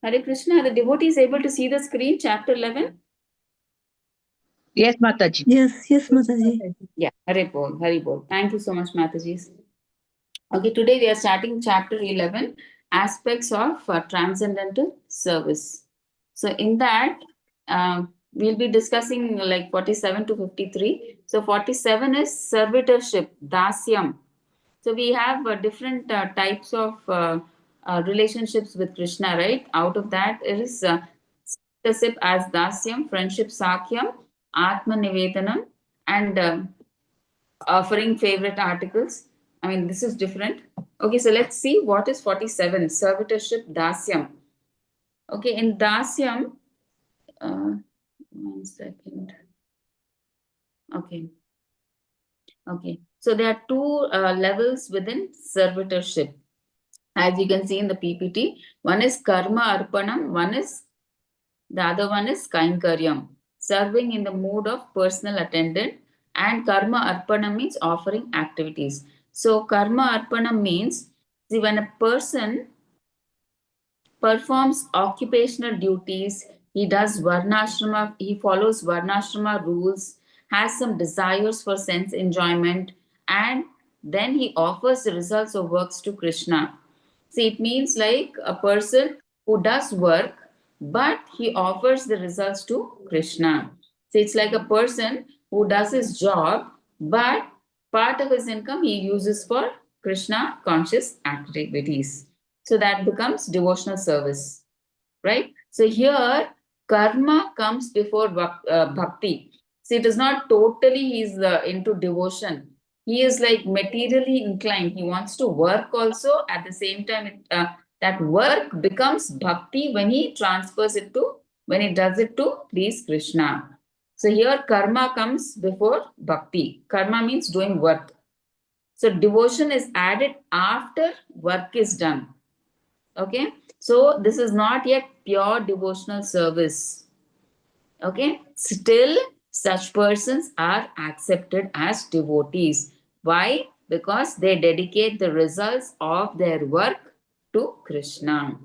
Hare Krishna, are the devotees able to see the screen, chapter 11? Yes, Mataji. Yes, Mataji. Yeah, Hare Bol, Hare Bol. Thank you so much, Mataji. Okay, today we are starting chapter 11, aspects of transcendental service. So in that, we'll be discussing like 47 to 53. So 47 is servitorship, dasyam. So we have different types of relationships with Krishna, right? Out of that, it is servitorship as dasyam, friendship sakyam, atma nivedanam, and offering favorite articles. I mean, this is different. Okay, so let's see what is 47, servitorship dasyam. Okay, in dasyam, 1 second. Okay, so there are two levels within servitorship. As you can see in the PPT, one is karma arpanam, the other one is kainkaryam, serving in the mood of personal attendant, and karma arpanam means offering activities. So karma arpanam means, see, when a person performs occupational duties, he does varnashrama, he follows varnashrama rules, has some desires for sense enjoyment, and then he offers the results of works to Krishna. See, it means like a person who does work, but he offers the results to Krishna. So it's like a person who does his job, but part of his income he uses for Krishna conscious activities. So that becomes devotional service, right? So here, karma comes before bhakti. See, it is not totally he's into devotion. He is like materially inclined. He wants to work also. At the same time, that work becomes bhakti when he transfers it to, when he does it to please Krishna. So here, karma comes before bhakti. Karma means doing work. So devotion is added after work is done. Okay, so this is not yet pure devotional service. Okay, still such persons are accepted as devotees. Why? Because they dedicate the results of their work to Krishna.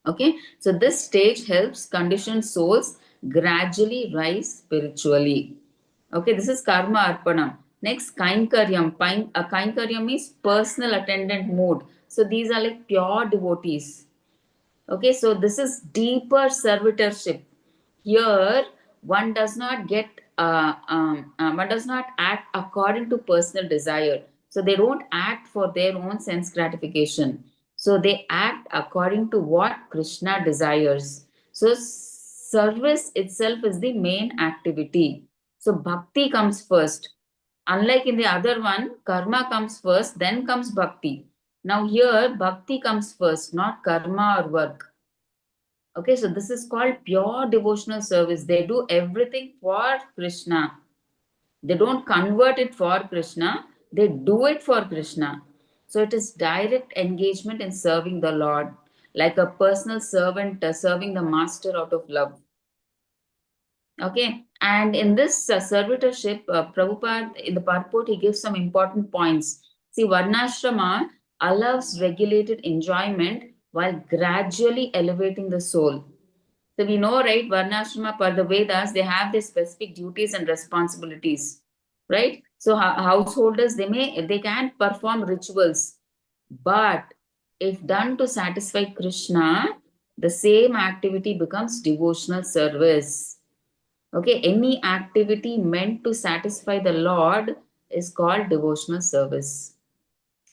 Okay, so this stage helps conditioned souls gradually rise spiritually. Okay, this is karma arpanam. Next, kainkaryam. Kainkaryam means personal attendant mode. So these are like pure devotees. Okay, so this is deeper servitorship. Here, one does not get, one does not act according to personal desire. So they don't act for their own sense gratification. So they act according to what Krishna desires. So service itself is the main activity. So bhakti comes first. Unlike in the other one, karma comes first, then comes bhakti. Now here, bhakti comes first, not karma or work. Okay, so this is called pure devotional service. They do everything for Krishna. They don't convert it for Krishna, they do it for Krishna. So it is direct engagement in serving the Lord, like a personal servant serving the master out of love. Okay, and in this servitorship, Prabhupada, in the purport, he gives some important points. See, Varnashrama allows regulated enjoyment while gradually elevating the soul. So we know, right, Varnashrama per the Vedas, they have their specific duties and responsibilities, right? So householders, they can perform rituals, but if done to satisfy Krishna, the same activity becomes devotional service. Okay, any activity meant to satisfy the Lord is called devotional service.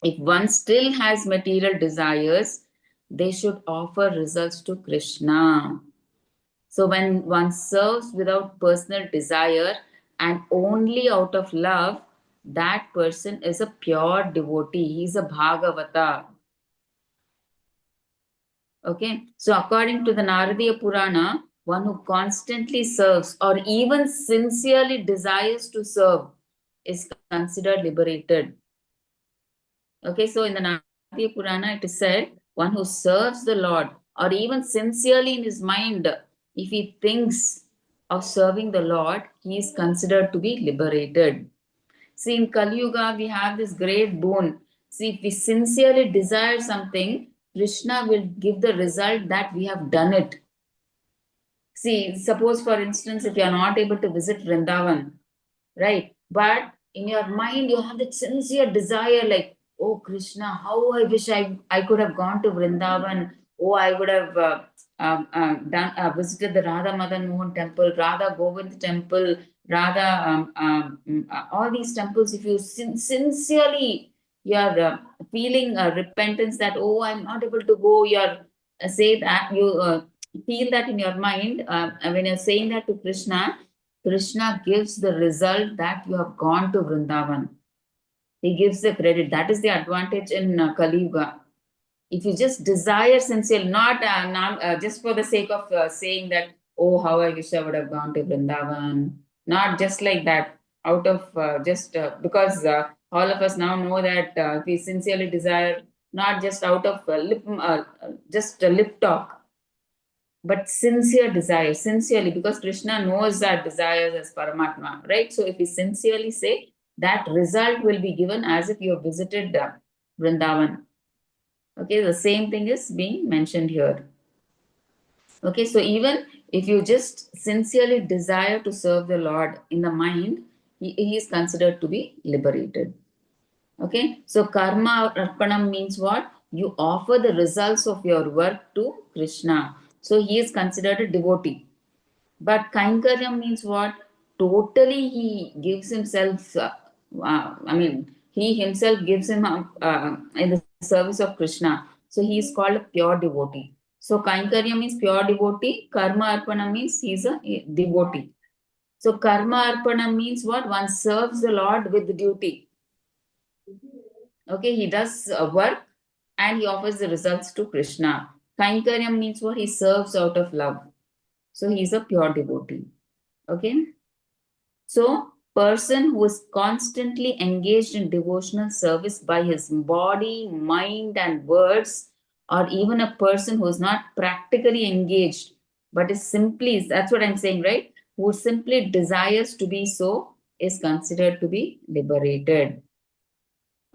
If one still has material desires, they should offer results to Krishna. So when one serves without personal desire and only out of love, that person is a pure devotee. He is a Bhagavata. Okay, so according to the Naradiya Purana, one who constantly serves or even sincerely desires to serve is considered liberated. Okay, so in the Naradiya Purana, it is said, one who serves the Lord or even sincerely in his mind, if he thinks of serving the Lord, he is considered to be liberated. See, in Kali Yuga, we have this great boon. See, if we sincerely desire something, Krishna will give the result that we have done it. See, suppose for instance, if you are not able to visit Vrindavan, right? But in your mind, you have that sincere desire, like, oh Krishna, how I wish I could have gone to Vrindavan. Oh, I would have visited the Radha Madan Mohan temple, Radha Govinda temple, Radha, all these temples. If you sincerely you are feeling repentance that, oh, I'm not able to go, you are say that you feel that in your mind when you're saying that to Krishna. Krishna gives the result that you have gone to Vrindavan. He gives the credit. That is the advantage in Kali Yuga. If you just desire sincerely, not just for the sake of saying that, oh, how I wish I would have gone to Vrindavan. Not just like that, out of just because all of us now know that if we sincerely desire, not just out of just lip talk, but sincere desire, sincerely, because Krishna knows that desires as Paramatma, right? So if we sincerely say, that result will be given as if you have visited Vrindavan. Okay, the same thing is being mentioned here. Okay, so even if you just sincerely desire to serve the Lord in the mind, he is considered to be liberated. Okay, so karma arpanam means what? You offer the results of your work to Krishna. So he is considered a devotee. But Kainkaryam means what? Totally he gives himself, he himself gives him in the service of Krishna. So he is called a pure devotee. So Kainkaryam means pure devotee. Karma Arpana means he is a devotee. So Karma Arpana means what? One serves the Lord with duty. Okay, he does work and he offers the results to Krishna. Kainkaryam means what? He serves out of love. So he is a pure devotee. Okay. So, person who is constantly engaged in devotional service by his body, mind, and words, or even a person who is not practically engaged, but is simply, that's what I'm saying, right? Who simply desires to be so, is considered to be liberated.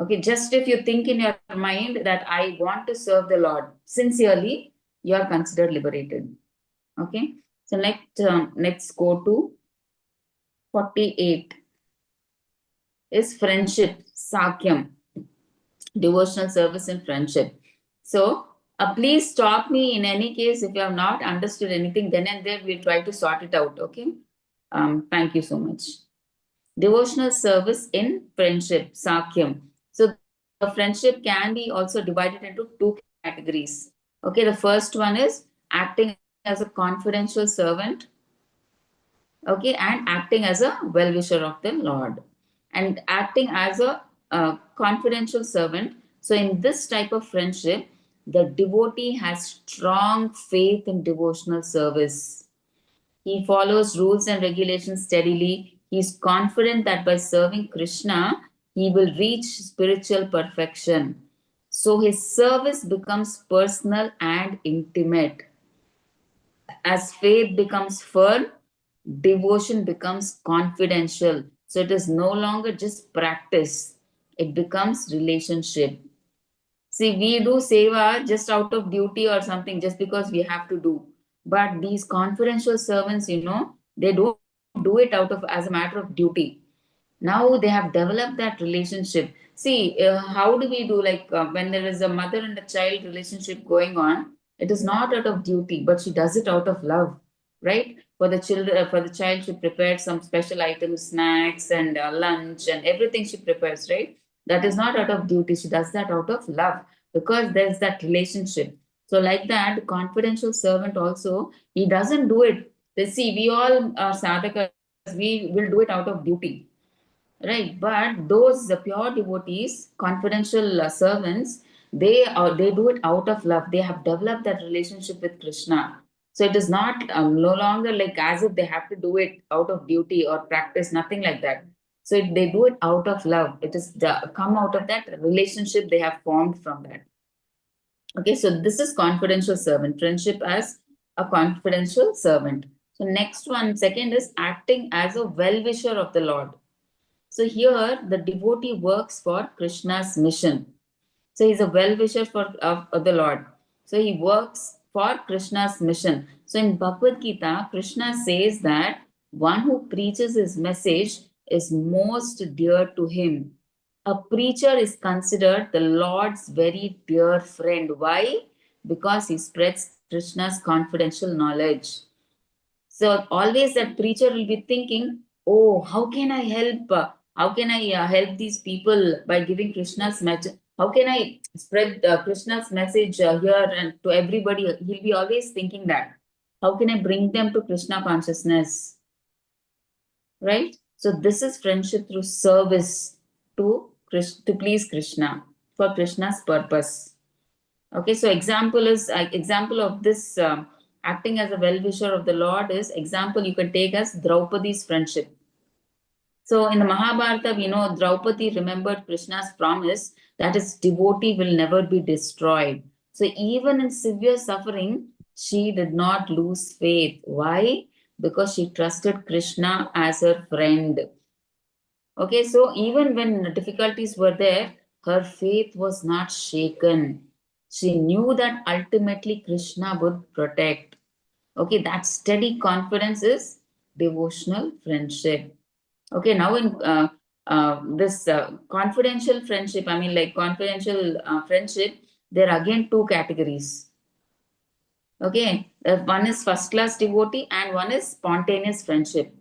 Okay, just if you think in your mind that I want to serve the Lord sincerely, you are considered liberated. Okay, so let's go to 48 is friendship, sakyam, devotional service and friendship. So, please stop me in any case if you have not understood anything, then and there we'll try to sort it out. Okay. Thank you so much. Devotional service in friendship, sakyam. So, the friendship can be also divided into two categories. Okay, the first one is acting as a confidential servant, okay, and acting as a well-wisher of the Lord, and acting as a confidential servant. So in this type of friendship, the devotee has strong faith in devotional service. He follows rules and regulations steadily. He is confident that by serving Krishna, he will reach spiritual perfection. So his service becomes personal and intimate. As faith becomes firm, devotion becomes confidential. So it is no longer just practice, it becomes relationship. See, we do seva just out of duty or something, just because we have to do. But these confidential servants, they don't do it out of as a matter of duty. Now they have developed that relationship. See, how do we do, like when there is a mother and a child relationship going on, it is not out of duty, but she does it out of love, right? For the children, for the child, she prepared some special items, snacks and lunch and everything she prepares, right? That is not out of duty, she does that out of love, because there's that relationship. So like that confidential servant also, he doesn't do it. They see, we all are sadhakas, we will do it out of duty, right? But those pure devotees, confidential servants, they do it out of love. They have developed that relationship with Krishna. So it is not no longer like as if they have to do it out of duty or practice, nothing like that. So they do it out of love. It is come out of that relationship they have formed from that. Okay, so this is confidential servant, friendship as a confidential servant. So next one, second is acting as a well-wisher of the Lord. So here the devotee works for Krishna's mission. So he's a well-wisher for of the Lord. So he works for Krishna's mission. So in Bhagavad Gita, Krishna says that one who preaches his message is most dear to him. A preacher is considered the Lord's very dear friend. Why? Because he spreads Krishna's confidential knowledge. So always that preacher will be thinking, oh, how can I help? How can I help these people by giving Krishna's message? How can I spread Krishna's message here and to everybody? He'll be always thinking that. How can I bring them to Krishna consciousness? Right? So this is friendship through service to please Krishna for Krishna's purpose. Okay, so example of this acting as a well-wisher of the Lord is example you can take as Draupadi's friendship. So in the Mahabharata, we know Draupadi remembered Krishna's promise that his devotee will never be destroyed. So even in severe suffering, she did not lose faith. Why? Because she trusted Krishna as her friend. Okay, so even when difficulties were there, her faith was not shaken. She knew that ultimately Krishna would protect. Okay, that steady confidence is devotional friendship. Okay, now in this confidential friendship, I mean, like confidential friendship, there are again two categories. Okay, one is first class devotee and one is spontaneous friendship.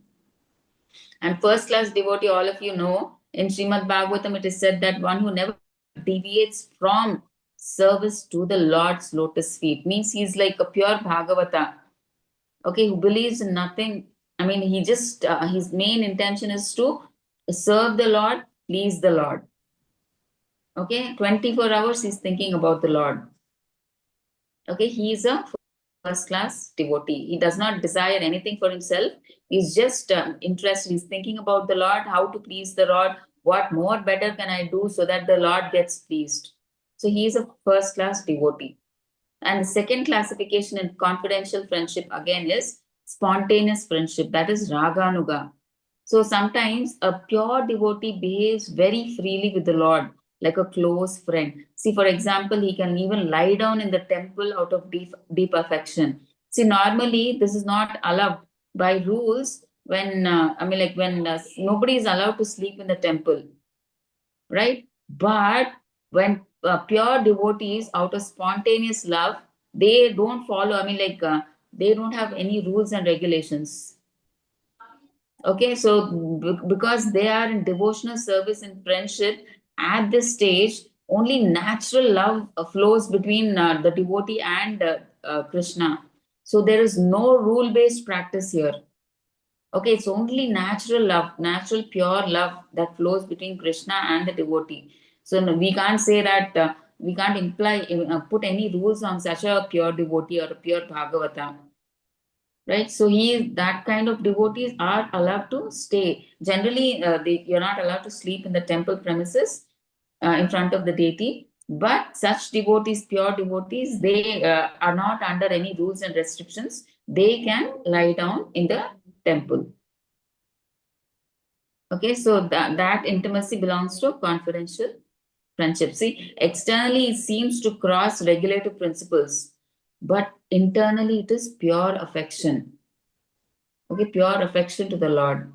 And first class devotee, all of you know, in Srimad Bhagavatam, it is said that one who never deviates from service to the Lord's lotus feet means he's like a pure Bhagavata. Okay, who believes in nothing. I mean, he just, his main intention is to serve the Lord, please the Lord. Okay, 24 hours he's thinking about the Lord. Okay, he is a first class devotee. He does not desire anything for himself. He's just interested. He's thinking about the Lord, how to please the Lord, what more better can I do so that the Lord gets pleased. So he is a first class devotee. And the second classification in confidential friendship again is spontaneous friendship, that is Raganuga. So sometimes a pure devotee behaves very freely with the Lord, like a close friend. See, for example, he can even lie down in the temple out of deep affection. See, normally this is not allowed by rules when, when nobody is allowed to sleep in the temple, right? But when pure devotees, out of spontaneous love, they don't follow, they don't have any rules and regulations. Okay, so because they are in devotional service and friendship at this stage, only natural love flows between the devotee and Krishna. So there is no rule based practice here. Okay, it's only natural love, natural pure love that flows between Krishna and the devotee. So no, we can't say that we can't put any rules on such a pure devotee or a pure Bhagavata, right? So that kind of devotees are allowed to stay. Generally, you're not allowed to sleep in the temple premises in front of the deity. But such devotees, pure devotees, they are not under any rules and restrictions. They can lie down in the temple. Okay, so that intimacy belongs to confidential friendship. See, externally it seems to cross regulative principles, but internally it is pure affection. Okay, pure affection to the Lord.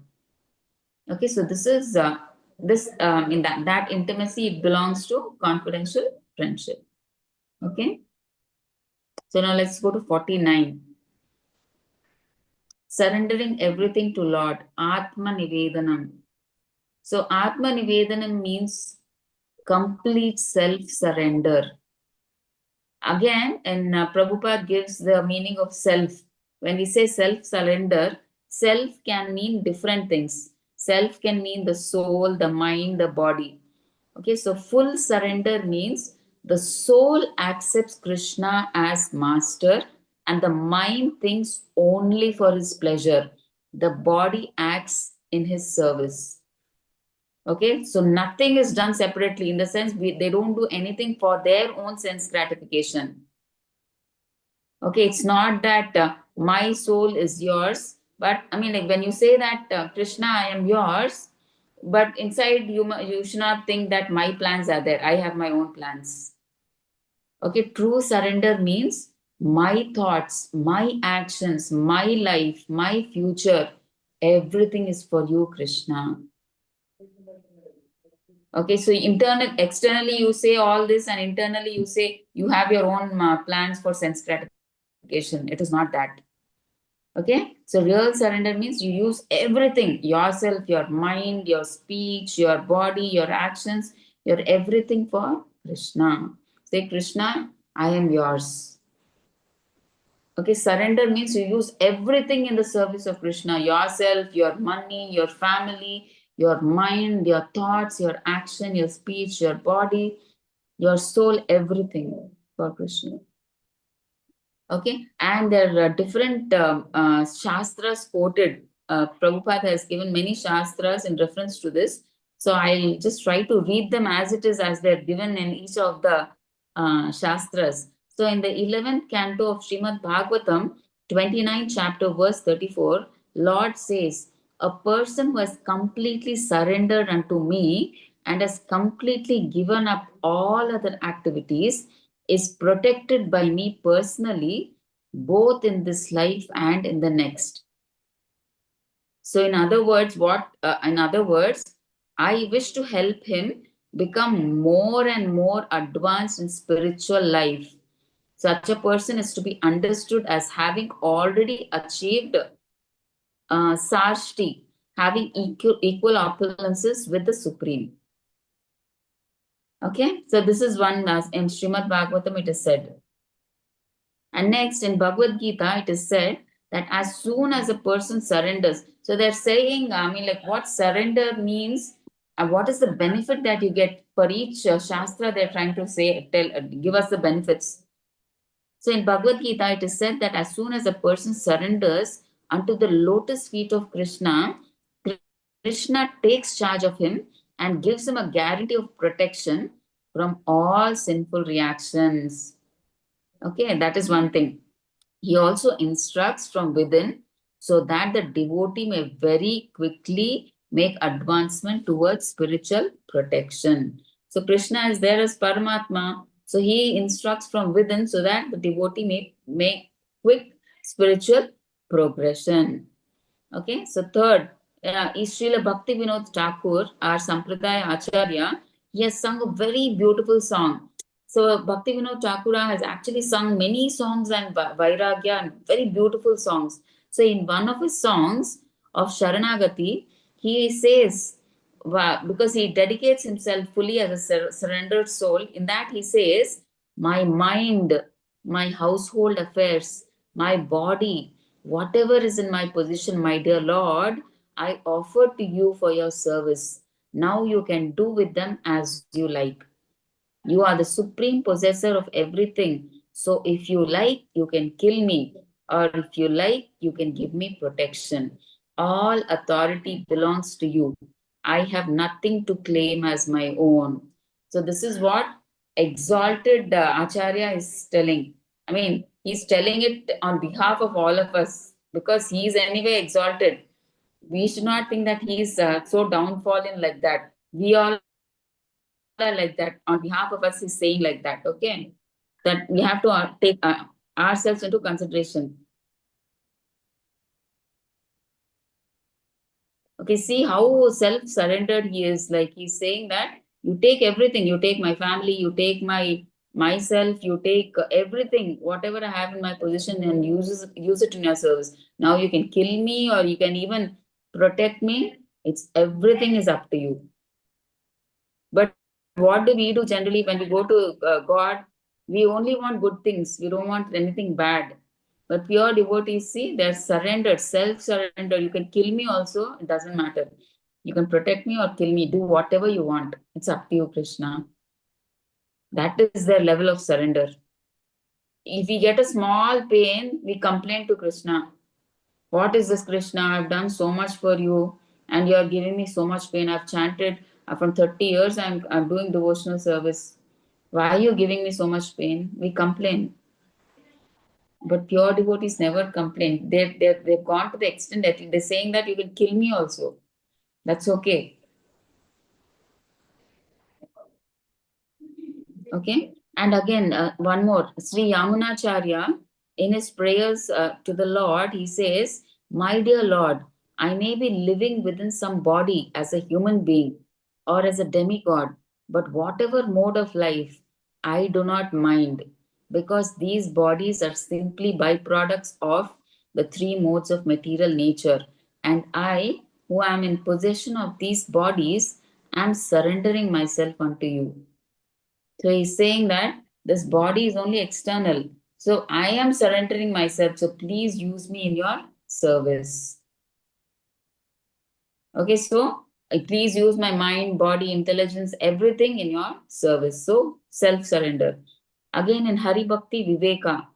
Okay, so this is in that intimacy it belongs to confidential friendship. Okay, so now let's go to 49. Surrendering everything to Lord, Atma Nivedanam. So Atma Nivedanam means complete self-surrender. Again, and Prabhupada gives the meaning of self. When we say self-surrender, self can mean different things. Self can mean the soul, the mind, the body. Okay, so full surrender means the soul accepts Krishna as master and the mind thinks only for his pleasure. The body acts in his service. Okay, so nothing is done separately in the sense they don't do anything for their own sense gratification. Okay, it's not that my soul is yours, but like when you say that Krishna, I am yours, But inside you should not think that my plans are there. I have my own plans. Okay, true surrender means my thoughts, my actions, my life, my future, everything is for you, Krishna. Okay, so externally you say all this, and internally you say you have your own plans for sense gratification. It is not that. Okay, so real surrender means you use everything, yourself, your mind, your speech, your body, your actions, your everything for Krishna. Say, Krishna, I am yours. Okay, surrender means you use everything in the service of Krishna, yourself, your money, your family, your mind, your thoughts, your action, your speech, your body, your soul, everything for Krishna. Okay, and there are different shastras quoted. Prabhupada has given many shastras in reference to this. So I'll just try to read them as it is, as they're given in each of the shastras. So in the 11th canto of Srimad Bhagavatam, 29 chapter verse 34, Lord says, a person who has completely surrendered unto me and has completely given up all other activities is protected by me personally, both in this life and in the next. So, in other words, I wish to help him become more and more advanced in spiritual life. Such a person is to be understood as having already achieved sarshti, having equal opulences with the Supreme. Okay, so this is one as in Srimad Bhagavatam it is said. And next in Bhagavad Gita, it is said that as soon as a person surrenders, so they're saying, I mean, like what surrender means, and what is the benefit that you get for each Shastra they're trying to say, give us the benefits. So in Bhagavad Gita, it is said that as soon as a person surrenders unto the lotus feet of Krishna, Krishna takes charge of him and gives him a guarantee of protection from all sinful reactions. Okay, that is one thing. He also instructs from within so that the devotee may very quickly make advancement towards spiritual protection. So Krishna is there as Paramatma. So he instructs from within so that the devotee may make quick spiritual progression. Okay, so third is Srila Bhakti Vinod Thakur, our Sampradaya Acharya. He has sung a very beautiful song. So Bhakti Vinod Thakur has actually sung many songs and Vairagya and very beautiful songs. So in one of his songs of Sharanagati, he says, because he dedicates himself fully as a surrendered soul, in that he says, my mind, my household affairs, my body, whatever is in my position, my dear Lord, I offer to you for your service. Now you can do with them as you like. You are the supreme possessor of everything. So if you like, you can kill me. Or if you like, you can give me protection. All authority belongs to you. I have nothing to claim as my own. So this is what exalted Acharya is telling. I mean, he's telling it on behalf of all of us because he is anyway exalted. We should not think that he is so downfallen like that. We all are like that. On behalf of us, he's saying like that. Okay, that we have to take ourselves into consideration. Okay, see how self-surrendered he is. Like he's saying that you take everything. You take my family. You take myself. You take everything, whatever I have in my position, and use it in your service. Now you can kill me, or you can even protect me. It's everything is up to you. But what do we do generally when we go to God? We only want good things. We don't want anything bad. But pure devotees, see, they're surrendered, self-surrender. You can kill me also, it doesn't matter. You can protect me or kill me, do whatever you want. It's up to you, Krishna. That is their level of surrender. If we get a small pain, we complain to Krishna. What is this, Krishna? I've done so much for you, and you are giving me so much pain. I've chanted from 30 years, I'm doing devotional service. Why are you giving me so much pain? We complain. But pure devotees never complain. They've gone to the extent that they're saying that you will kill me also. That's okay. Okay. And again, one more. Sri Yamunacharya, in his prayers to the Lord, he says, "My dear Lord, I may be living within some body as a human being or as a demigod, but whatever mode of life, I do not mind, because these bodies are simply byproducts of the three modes of material nature. And I, who am in possession of these bodies, am surrendering myself unto you." So he's saying that this body is only external. So I am surrendering myself. So please use me in your service. Okay, so please use my mind, body, intelligence, everything in your service. So self surrender. Again in Hari Bhakti Viveka,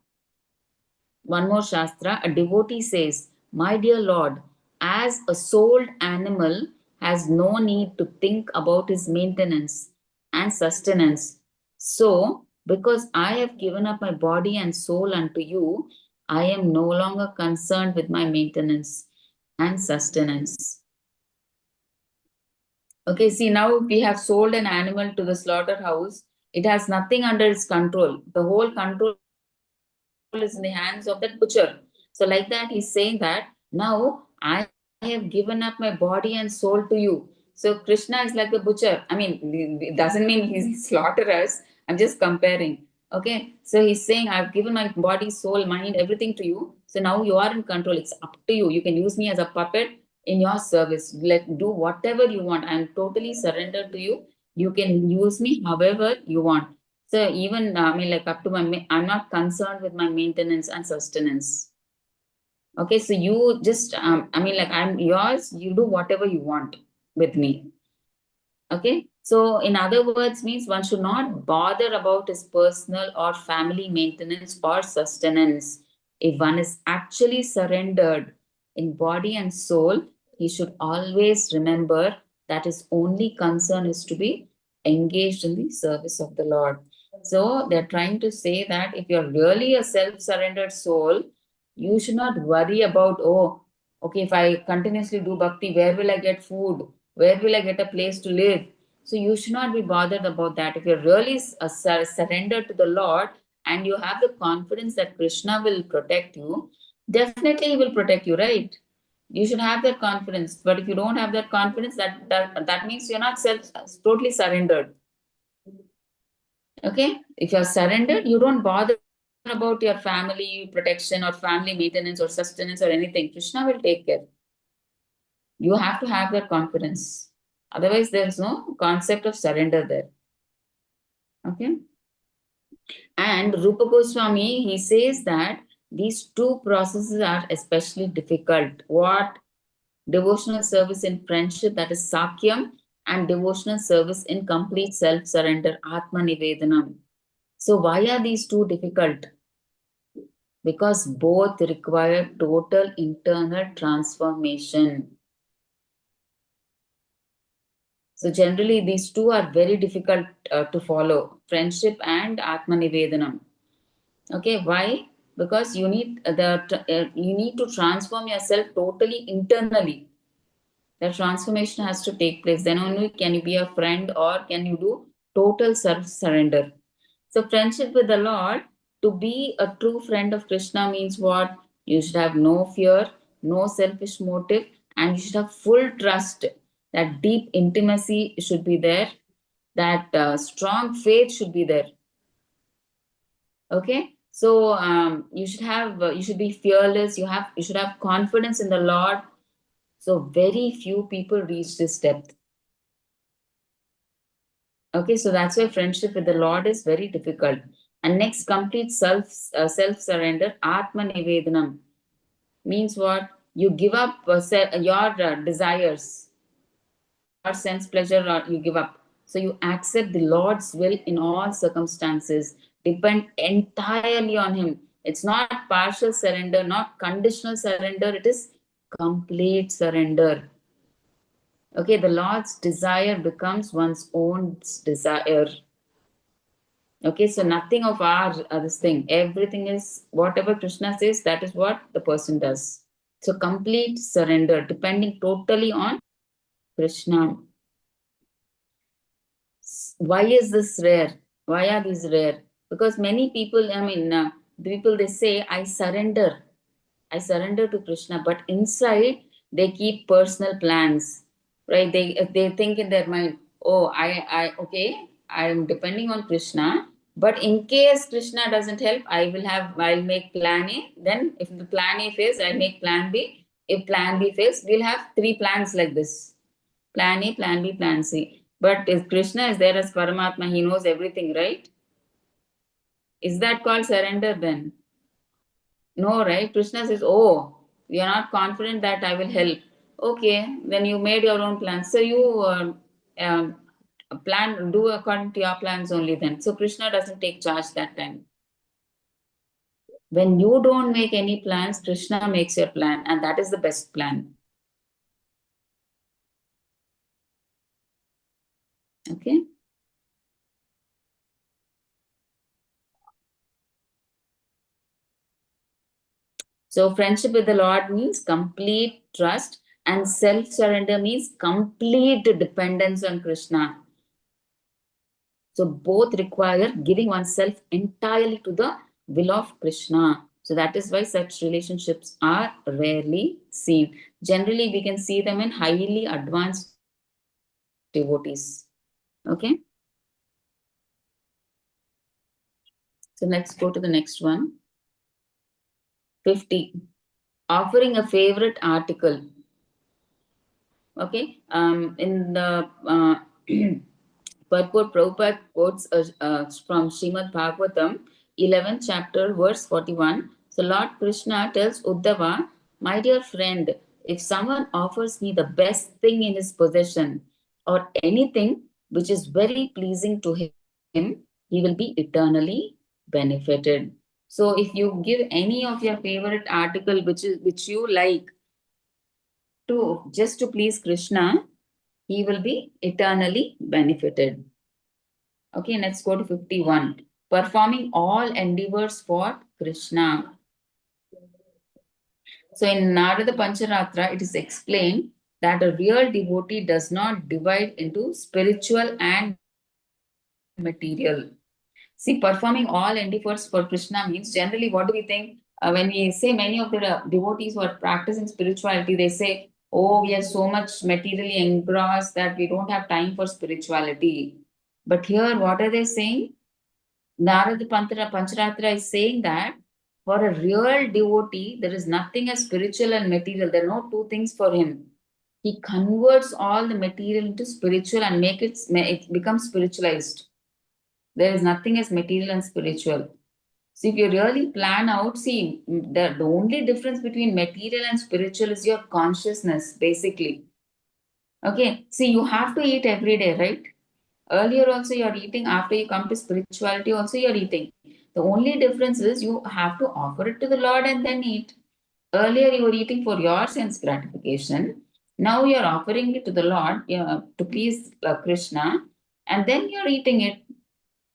one more Shastra, a devotee says, "My dear Lord, as a souled animal has no need to think about his maintenance and sustenance. So, because I have given up my body and soul unto you, I am no longer concerned with my maintenance and sustenance." Okay, see, now we have sold an animal to the slaughterhouse. It has nothing under its control. The whole control is in the hands of that butcher. So, like that, he's saying that now I have given up my body and soul to you. So, Krishna is like a butcher. I mean, it doesn't mean he's slaughter us. I'm just comparing. Okay, so he's saying, "I've given my body, soul, mind, everything to you. So now you are in control. It's up to you. You can use me as a puppet in your service. Let do whatever you want. I'm totally surrendered to you. You can use me however you want." So even I mean, like up to I'm not concerned with my maintenance and sustenance. Okay, so you just I mean, like I'm yours. You do whatever you want with me. Okay, so in other words, means one should not bother about his personal or family maintenance or sustenance. If one is actually surrendered in body and soul, he should always remember that his only concern is to be engaged in the service of the Lord. So they're trying to say that if you're really a self surrendered soul, you should not worry about, oh, okay, if I continuously do bhakti, where will I get food? Where will I get a place to live? So you should not be bothered about that. If you're really surrendered to the Lord and you have the confidence that Krishna will protect you, definitely He will protect you, right? You should have that confidence. But if you don't have that confidence, that means you're not totally surrendered. Okay? If you're surrendered, you don't bother about your family protection or family maintenance or sustenance or anything. Krishna will take care. You have to have that confidence. Otherwise, there's no concept of surrender there. Okay. And Rupa Goswami, he says that these two processes are especially difficult. What? Devotional service in friendship, that is Sakyam, and devotional service in complete self surrender, Atma Nivedanam. So, why are these two difficult? Because both require total internal transformation. So generally, these two are very difficult to follow: friendship and Atma Nivedanam. Okay, why? Because you need to transform yourself totally internally. The transformation has to take place. Then only can you be a friend or can you do total self surrender. So, friendship with the Lord, to be a true friend of Krishna means what? You should have no fear, no selfish motive, and you should have full trust. That deep intimacy should be there, that strong faith should be there. Okay, so you should be fearless. You should have confidence in the Lord. So very few people reach this depth. Okay, so that's why friendship with the Lord is very difficult. And next, complete self surrender, Atma Nivedanam, means what? You give up your desires, your sense pleasure, or you give up. So you accept the Lord's will in all circumstances, depend entirely on Him. It's not partial surrender, not conditional surrender, it is complete surrender. Okay, the Lord's desire becomes one's own desire. Okay, so nothing of our this thing. Everything is whatever Krishna says, that is what the person does. So complete surrender, depending totally on Krishna. Why is this rare? Why are these rare? Because many people, the people they say, I surrender to Krishna, but inside they keep personal plans, right? They think in their mind, oh, okay, I am depending on Krishna, but in case Krishna doesn't help, I'll make plan A. Then if the plan A fails, I'll make plan B. If plan B fails, we'll have three plans like this: plan A, plan B, plan C. But if Krishna is there as Paramatma, he knows everything, right? Is that called surrender then? No, right? Krishna says, oh, you are not confident that I will help. Okay, then you made your own plans. So you um, do according to your plans only then. So Krishna doesn't take charge that time. When you don't make any plans, Krishna makes your plan, and that is the best plan. Okay? So friendship with the Lord means complete trust, and self-surrender means complete dependence on Krishna. So both require giving oneself entirely to the will of Krishna. So that is why such relationships are rarely seen. Generally, we can see them in highly advanced devotees. Okay. So let's go to the next one. 50. Offering a favorite article. Okay. In the purport, Prabhupada quotes from Srimad Bhagavatam, 11th chapter, verse 41. So Lord Krishna tells Uddhava, my dear friend, if someone offers me the best thing in his possession or anything which is very pleasing to him, he will be eternally benefited. So if you give any of your favorite article which you like to just to please Krishna, he will be eternally benefited. Okay, let's go to 51. Performing all endeavors for Krishna. So in Narada Pancharatra, it is explained that a real devotee does not divide into spiritual and material. See, performing all endeavors for Krishna means generally what do we think? When we say many of the devotees who are practicing spirituality, they say, oh, we are so much materially engrossed that we don't have time for spirituality. But here, what are they saying? Narada Pancharatra is saying that for a real devotee, there is nothing as spiritual and material. There are no two things for him. He converts all the material into spiritual and it becomes spiritualized. There is nothing as material and spiritual. So if you really plan out, see, the only difference between material and spiritual is your consciousness, basically. Okay, see, you have to eat every day, right? Earlier also you're eating, after you come to spirituality also you're eating. The only difference is you have to offer it to the Lord and then eat. Earlier you were eating for your sense gratification. Now you're offering it to the Lord to please Krishna, and then you're eating it.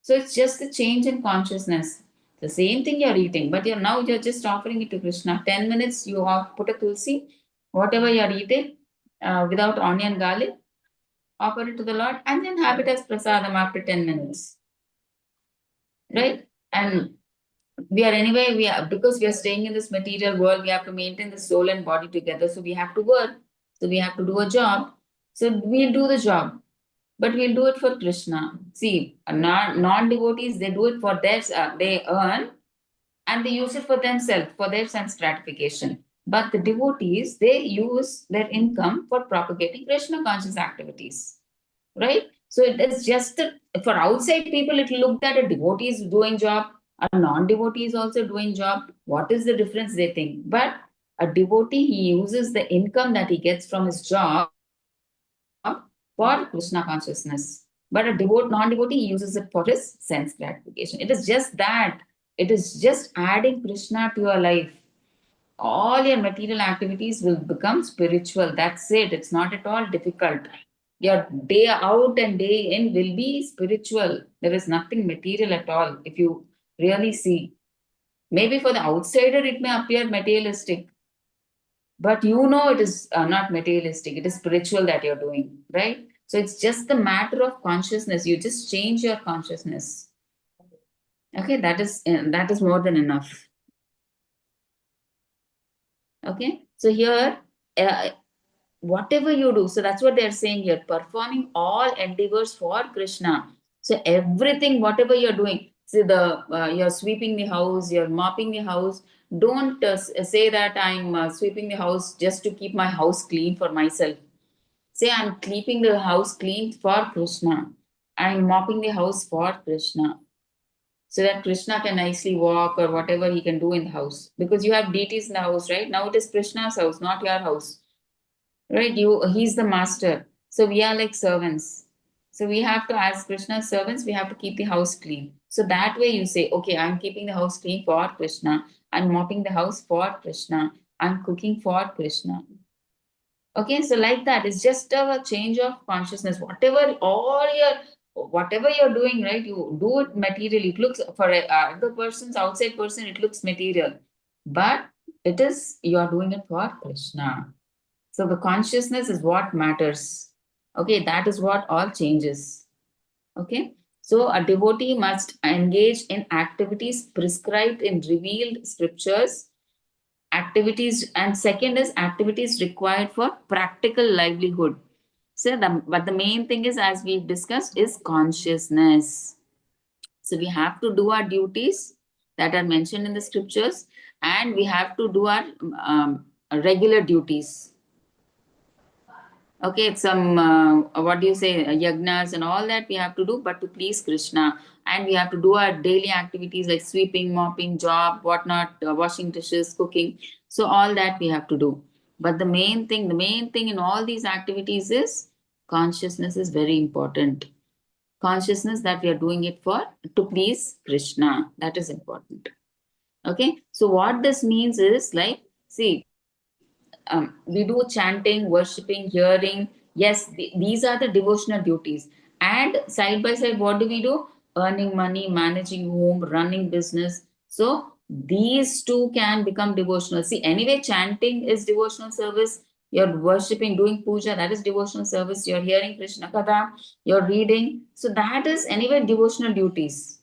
So it's just a change in consciousness. The same thing you're eating, but you're just offering it to Krishna. 10 minutes you put a tulsi, whatever you're eating, without onion garlic, offer it to the Lord, and then have it as prasadam after 10 minutes. Right? And we are anyway, because we are staying in this material world, we have to maintain the soul and body together. So we have to work. So we have to do a job. So we'll do the job. But we'll do it for Krishna. See, non-devotees, they do it for they earn and they use it for themselves, for their sense gratification. But the devotees, they use their income for propagating Krishna conscious activities. Right? So it is just for outside people, it looked at a devotee is doing job, a non-devotee is also doing job. What is the difference they think? But a devotee, he uses the income that he gets from his job for Krishna consciousness. But a non-devotee, he uses it for his sense gratification. It is just that. It is just adding Krishna to your life. All your material activities will become spiritual. That's it. It's not at all difficult. Your day out and day in will be spiritual. There is nothing material at all. If you really see, maybe for the outsider, it may appear materialistic, but you know it is not materialistic. It is spiritual that you're doing, right? So it's just the matter of consciousness. You just change your consciousness. Okay, that is more than enough. Okay, so here, whatever you do, so that's what they're saying here, performing all endeavors for Krishna. So everything, whatever you're doing, see you're sweeping the house, you're mopping the house. Don't say that I'm sweeping the house just to keep my house clean for myself. Say I'm keeping the house clean for Krishna. I'm mopping the house for Krishna. So that Krishna can nicely walk or whatever he can do in the house. Because you have deities in the house, right? Now it is Krishna's house, not your house. Right? He's the master. So we are like servants. So we have to, as Krishna's servants, we have to keep the house clean. So that way you say, okay, I'm keeping the house clean for Krishna. I'm mopping the house for Krishna. I'm cooking for Krishna. Okay, so like that, it's just a change of consciousness. Whatever you're doing, right? You do it materially. It looks for a other person's outside person, it looks material, but it is you're doing it for Krishna. So the consciousness is what matters. Okay, that is what all changes. Okay, so a devotee must engage in activities prescribed in revealed scriptures activities, and second is activities required for practical livelihood. So but the main thing is, as we've discussed, is consciousness. So we have to do our duties that are mentioned in the scriptures, and we have to do our regular duties. Okay, it's some what do you say, yagnas and all that we have to do, but to please Krishna. And we have to do our daily activities like sweeping, mopping, job, whatnot, washing dishes, cooking. So all that we have to do. But the main thing in all these activities is consciousness is very important. Consciousness that we are doing it for to please Krishna. That is important. Okay. So what this means is like, see, we do chanting, worshipping, hearing. Yes, these are the devotional duties. And side by side, what do we do? Earning money, managing home, running business. So these two can become devotional. See, anyway, chanting is devotional service. You're worshipping, doing puja, that is devotional service. You're hearing Krishna Katha, you're reading. So that is anyway devotional duties.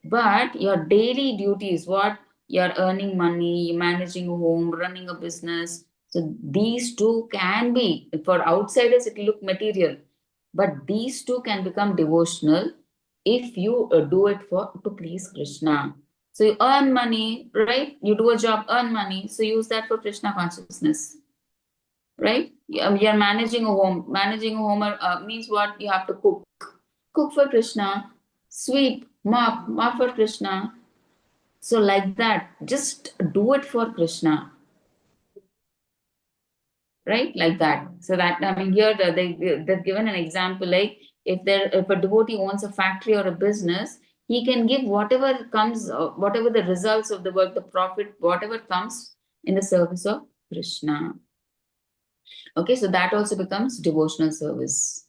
But your daily duties, what you're earning money, managing a home, running a business. So these two can be, for outsiders, it look material, but these two can become devotional if you do it for to please Krishna. So you earn money, right? You do a job, earn money. So use that for Krishna consciousness, right? You're managing a home. Managing a home means what? You have to cook for Krishna, sweep, mop for Krishna. So like that, just do it for Krishna, right? Like that. So that I mean, here they've given an example like if a devotee owns a factory or a business, he can give whatever comes, whatever the results of the work, the profit, whatever comes in the service of Krishna. Okay, so that also becomes devotional service.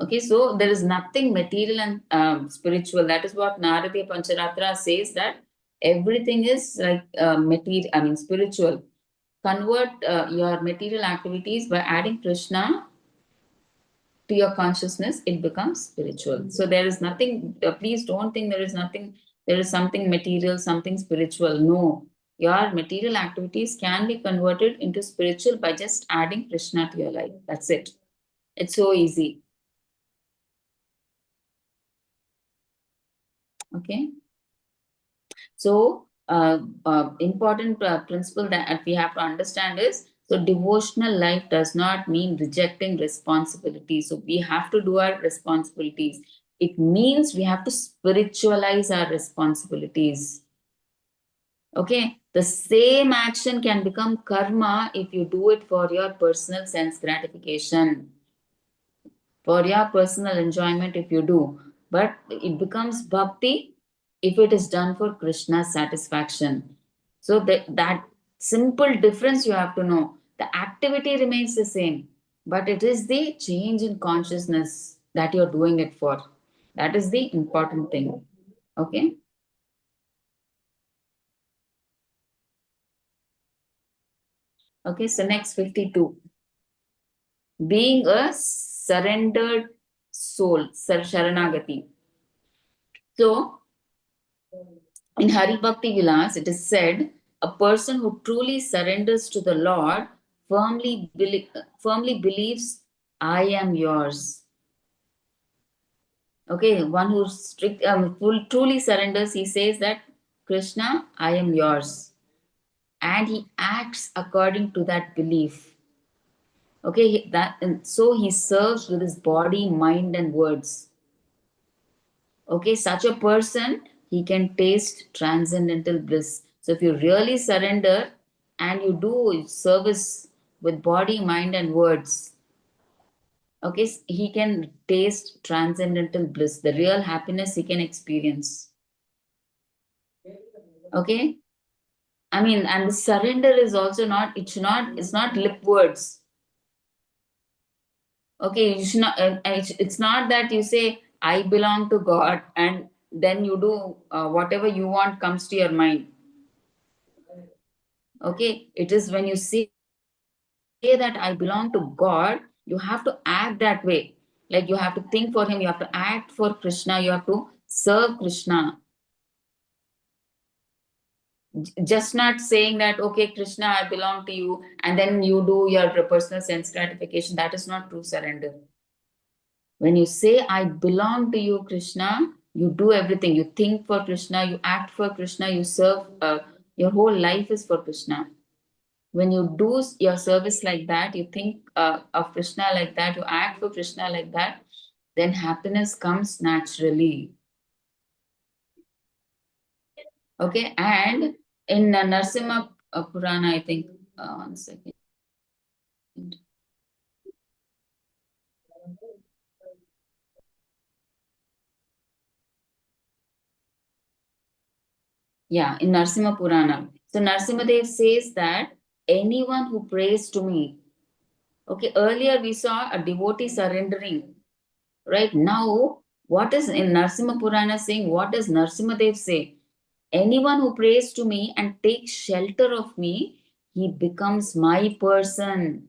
Okay, so there is nothing material and spiritual. That is what Naradiya Pancharatra says, that everything is like material, I mean, spiritual. Convert your material activities by adding Krishna to your consciousness, it becomes spiritual. So there is nothing, please don't think there is nothing, there is something material, something spiritual. No, your material activities can be converted into spiritual by just adding Krishna to your life. That's it. It's so easy. Okay. So, important principle that we have to understand is, so devotional life does not mean rejecting responsibilities. So we have to do our responsibilities. It means we have to spiritualize our responsibilities. Okay, the same action can become karma if you do it for your personal sense gratification, for your personal enjoyment if you do, but it becomes bhakti if it is done for Krishna's satisfaction. So that simple difference you have to know. The activity remains the same, but it is the change in consciousness that you're doing it for. That is the important thing. Okay. Okay. So next 52. Being a surrendered soul, Sharanagati. So In Hari Bhakti Vilas, it is said, a person who truly surrenders to the Lord firmly believes, I am yours. Okay, one who truly surrenders, he says that, Krishna, I am yours. And he acts according to that belief. Okay, and so he serves with his body, mind, and words. Okay, such a person, he can taste transcendental bliss. So if you really surrender and you do service with body, mind, and words, okay, he can taste transcendental bliss, the real happiness he can experience. Okay, I mean, and the surrender is also not, it's not lip words. Okay, you should not, it's not that you say, I belong to God, and then you do whatever you want comes to your mind. Okay, it is when you say that I belong to God, you have to act that way. Like you have to think for Him, you have to act for Krishna, you have to serve Krishna. Just not saying that, okay, Krishna, I belong to you, and then you do your personal sense gratification. That is not true surrender. When you say, I belong to you, Krishna, you do everything. You think for Krishna, you act for Krishna, you serve, your whole life is for Krishna. When you do your service like that, you think of Krishna like that, you act for Krishna like that, then happiness comes naturally. Okay, and in Narsimha Purana, I think, 1 second. Yeah, in Narsimha Purana. So Narsimhadev says that anyone who prays to me, okay, earlier we saw a devotee surrendering. Right now, what is in Narsimha Purana saying? What does Narsimhadev say? Anyone who prays to me and takes shelter of me, he becomes my person.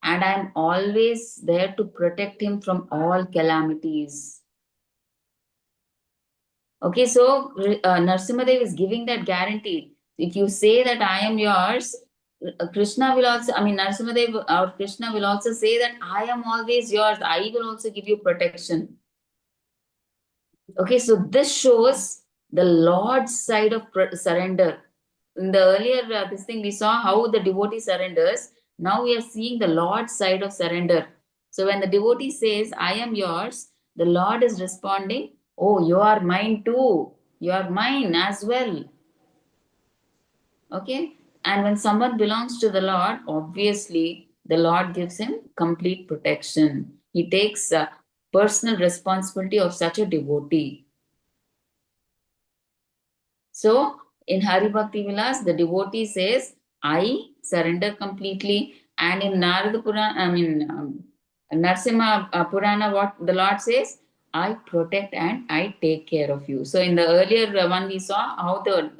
And I'm always there to protect him from all calamities. Okay, so Narsimhadev is giving that guarantee. If you say that I am yours, Krishna will also, I mean, Narsimhadev or Krishna will also say that I am always yours. I will also give you protection. Okay, so this shows the Lord's side of surrender. In the earlier this thing, we saw how the devotee surrenders. Now we are seeing the Lord's side of surrender. So when the devotee says, I am yours, the Lord is responding, oh, you are mine too. You are mine as well. Okay, and when someone belongs to the Lord, obviously the Lord gives him complete protection. He takes personal responsibility of such a devotee. So in Hari Bhakti Vilas, the devotee says, I surrender completely. And in Narada Purana, Narsimha Purana, what the Lord says, I protect and I take care of you. So in the earlier one, we saw how the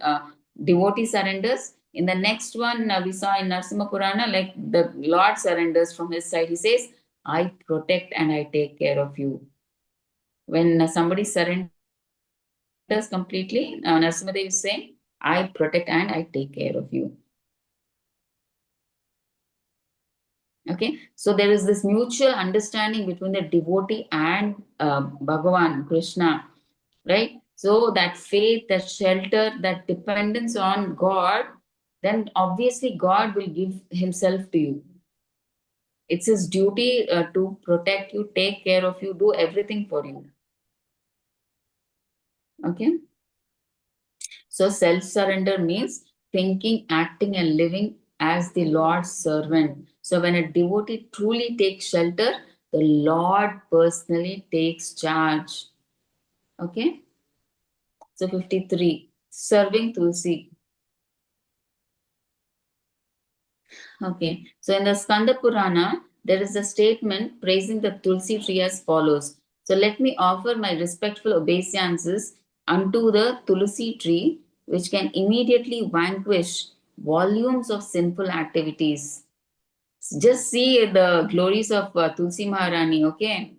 devotee surrenders. In the next one, we saw in Narsimha Purana, like the Lord surrenders from his side. He says, I protect and I take care of you. When somebody surrenders completely, Narasimhadev is saying, I protect and I take care of you. Okay, so there is this mutual understanding between the devotee and Bhagavan, Krishna, right? So that faith, that shelter, that dependence on God, then obviously God will give himself to you. It's his duty to protect you, take care of you, do everything for you. Okay. So self-surrender means thinking, acting, and living as the Lord's servant. So when a devotee truly takes shelter, the Lord personally takes charge. Okay. So 53, serving Tulsi. Okay. So in the Skanda Purana, there is a statement praising the Tulsi tree as follows. So let me offer my respectful obeisances unto the Tulsi tree, which can immediately vanquish volumes of sinful activities. Just see the glories of Tulsi Maharani, okay?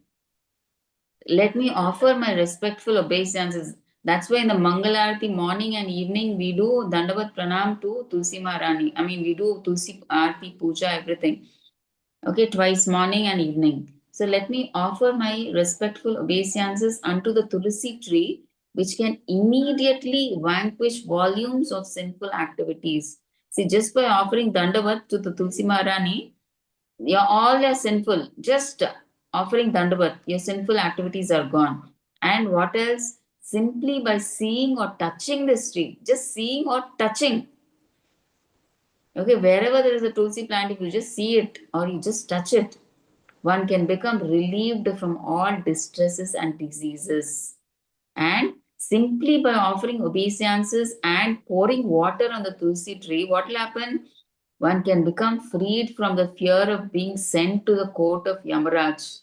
Let me offer my respectful obeisances. That's why in the Mangalarti morning and evening we do Dandavat Pranam to Tulsi Maharani. I mean, we do Tulsi Aarti, Puja, everything. Okay, twice morning and evening. So let me offer my respectful obeisances unto the Tulsi tree, which can immediately vanquish volumes of sinful activities. See, just by offering Dandavat to the Tulsi Maharani, all your sinful, just offering Dandavat, your sinful activities are gone. And what else? Simply by seeing or touching this tree, just seeing or touching. Okay, wherever there is a Tulsi plant, if you just see it or you just touch it, one can become relieved from all distresses and diseases. And simply by offering obeisances and pouring water on the Tulsi tree, what will happen? One can become freed from the fear of being sent to the court of Yamaraj,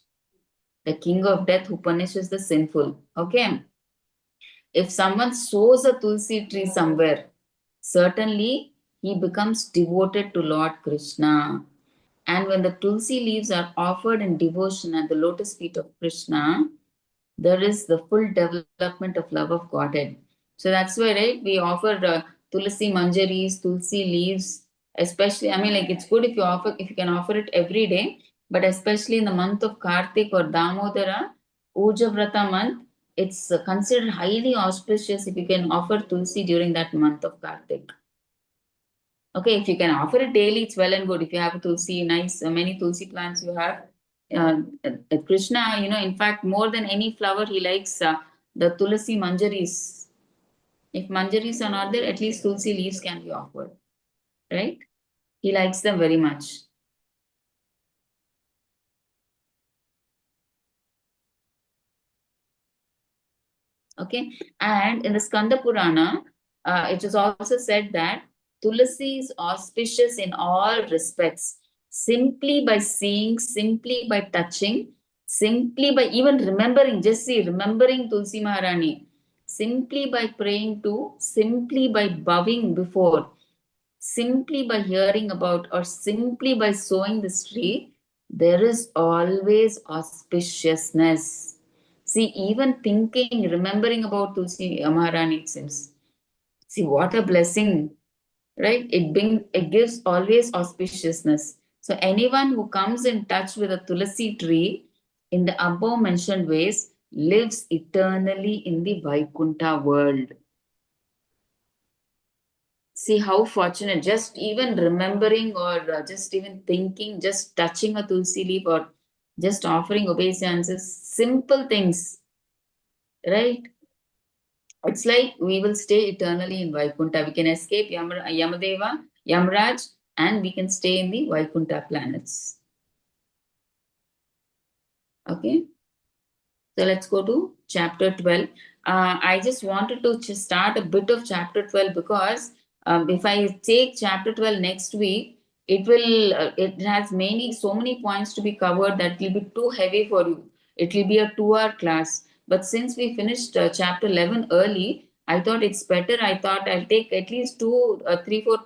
the king of death who punishes the sinful. Okay. If someone sows a Tulsi tree somewhere, certainly he becomes devoted to Lord Krishna. And when the Tulsi leaves are offered in devotion at the lotus feet of Krishna, there is the full development of love of Godhead. So that's why, right, we offer Tulsi manjaris, Tulsi leaves, especially, I mean, like it's good if you offer, if you can offer it every day, but especially in the month of Kartik or Damodara, Ujavrata month, it's considered highly auspicious if you can offer Tulsi during that month of Kartik. Okay, if you can offer it daily, it's well and good. If you have a Tulsi, nice, many Tulsi plants you have, Krishna, in fact, more than any flower, he likes the Tulsi manjaris. If manjaris are not there, at least Tulsi leaves can be offered, right? He likes them very much. Okay, and in the Skanda Purana, it is also said that Tulasi is auspicious in all respects, simply by seeing, simply by touching, simply by even remembering, just see, remembering Tulsi Maharani, simply by praying to, simply by bowing before, simply by hearing about, or simply by sowing this tree, there is always auspiciousness. See, even thinking, remembering about Tulsi Maharani itself. See, what a blessing, right? It gives always auspiciousness. So anyone who comes in touch with a Tulasi tree in the above mentioned ways lives eternally in the Vaikuntha world. See how fortunate, just even remembering or just even thinking, just touching a Tulsi leaf or just offering obeisances, simple things, right? It's like we will stay eternally in Vaikuntha. We can escape Yamadeva, Yamraj, and we can stay in the Vaikuntha planets. Okay. So let's go to chapter 12. I just wanted to just start a bit of chapter 12 because if I take chapter 12 next week, it has so many points to be covered that will be too heavy for you. It will be a 2 hour class. But since we finished chapter 11 early, I thought it's better. I thought I'll take at least 4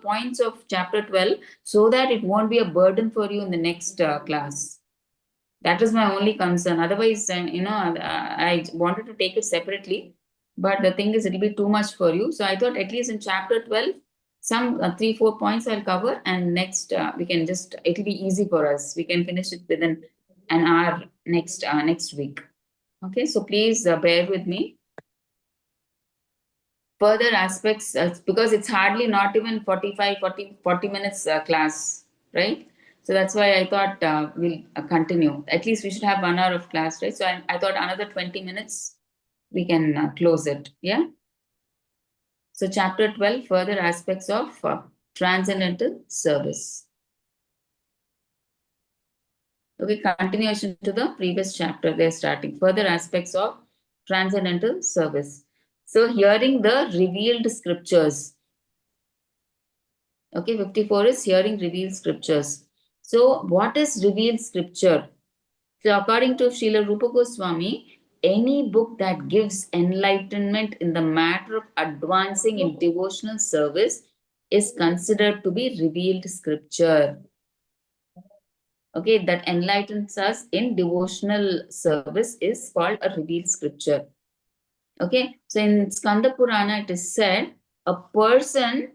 points of chapter 12 so that it won't be a burden for you in the next class. That is my only concern. Otherwise, I wanted to take it separately, but the thing is, it'll be too much for you. So I thought at least in chapter 12, some 3, 4 points I'll cover, and next we can just, it'll be easy for us. We can finish it within an hour next week. Okay, so please bear with me. Further aspects, because it's hardly not even 40 minutes class, right? So that's why I thought we'll continue. At least we should have 1 hour of class, right? So I thought another 20 minutes we can close it. Yeah. So chapter 12, further aspects of transcendental service. Okay, continuation to the previous chapter. They're starting further aspects of transcendental service. So hearing the revealed scriptures. Okay, 54 is hearing revealed scriptures. So, what is revealed scripture? So, according to Srila Rupa Goswami, any book that gives enlightenment in the matter of advancing in devotional service is considered to be revealed scripture. Okay, that enlightens us in devotional service is called a revealed scripture. Okay, so in Skanda Purana, it is said a person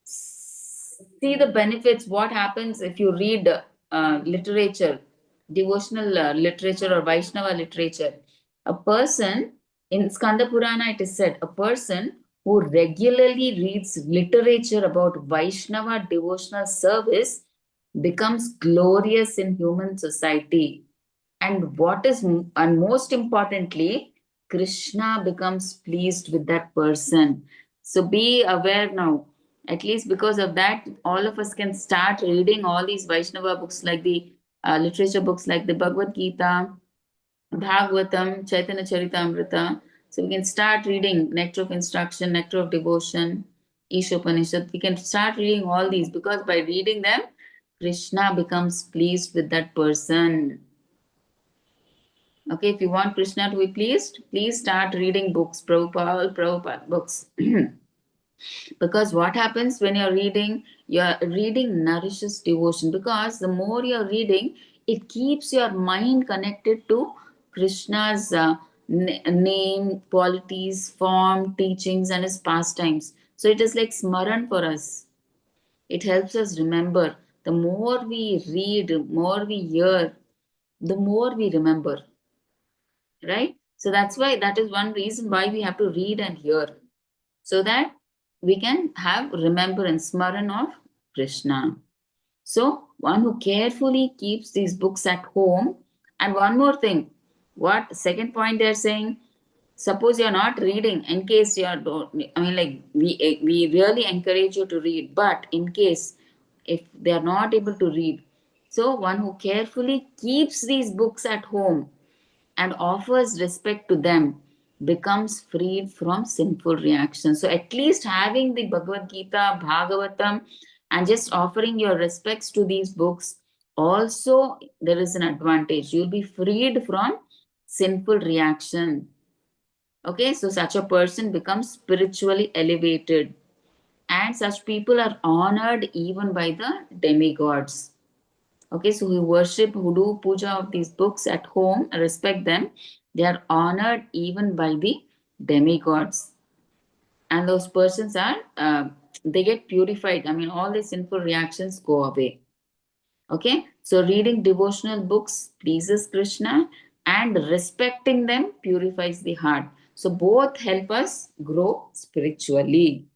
see the benefits. What happens if you read literature, devotional literature or Vaishnava literature? A person in Skanda Purana, it is said a person who regularly reads literature about Vaishnava devotional service becomes glorious in human society. And what is, and most importantly, Krishna becomes pleased with that person. So be aware now. At least because of that, all of us can start reading all these Vaishnava books, like the literature books like the Bhagavad Gita, Bhagavatam, Chaitanya Charitamrita. So we can start reading Nectar of Instruction, Nectar of Devotion, Ishopanishad. We can start reading all these, because by reading them, Krishna becomes pleased with that person. Okay, if you want Krishna to be pleased, please start reading books, Prabhupada books. Because what happens when you're reading nourishes devotion. Because the more you're reading, it keeps your mind connected to Krishna's name, qualities, form, teachings, and his pastimes. So it is like smaran for us. It helps us remember. The more we read, more we hear, the more we remember, right? So that's why, that is one reason why we have to read and hear, so that we can have remembrance, smaran of Krishna. So one who carefully keeps these books at home. And one more thing, what second point they're saying, suppose you're not reading, in case you're don't, I mean, like, we really encourage you to read, but in case if they are not able to read, so one who carefully keeps these books at home and offers respect to them becomes freed from sinful reactions. So at least having the Bhagavad Gita, Bhagavatam, and just offering your respects to these books, also there is an advantage. You'll be freed from sinful reaction. Okay, so such a person becomes spiritually elevated, and such people are honored even by the demigods. Okay, so who worship, who do puja of these books at home, respect them, they are honored even by the demigods. And those persons are, they get purified. I mean, all the sinful reactions go away. Okay, so reading devotional books pleases Krishna, and respecting them purifies the heart. So both help us grow spiritually.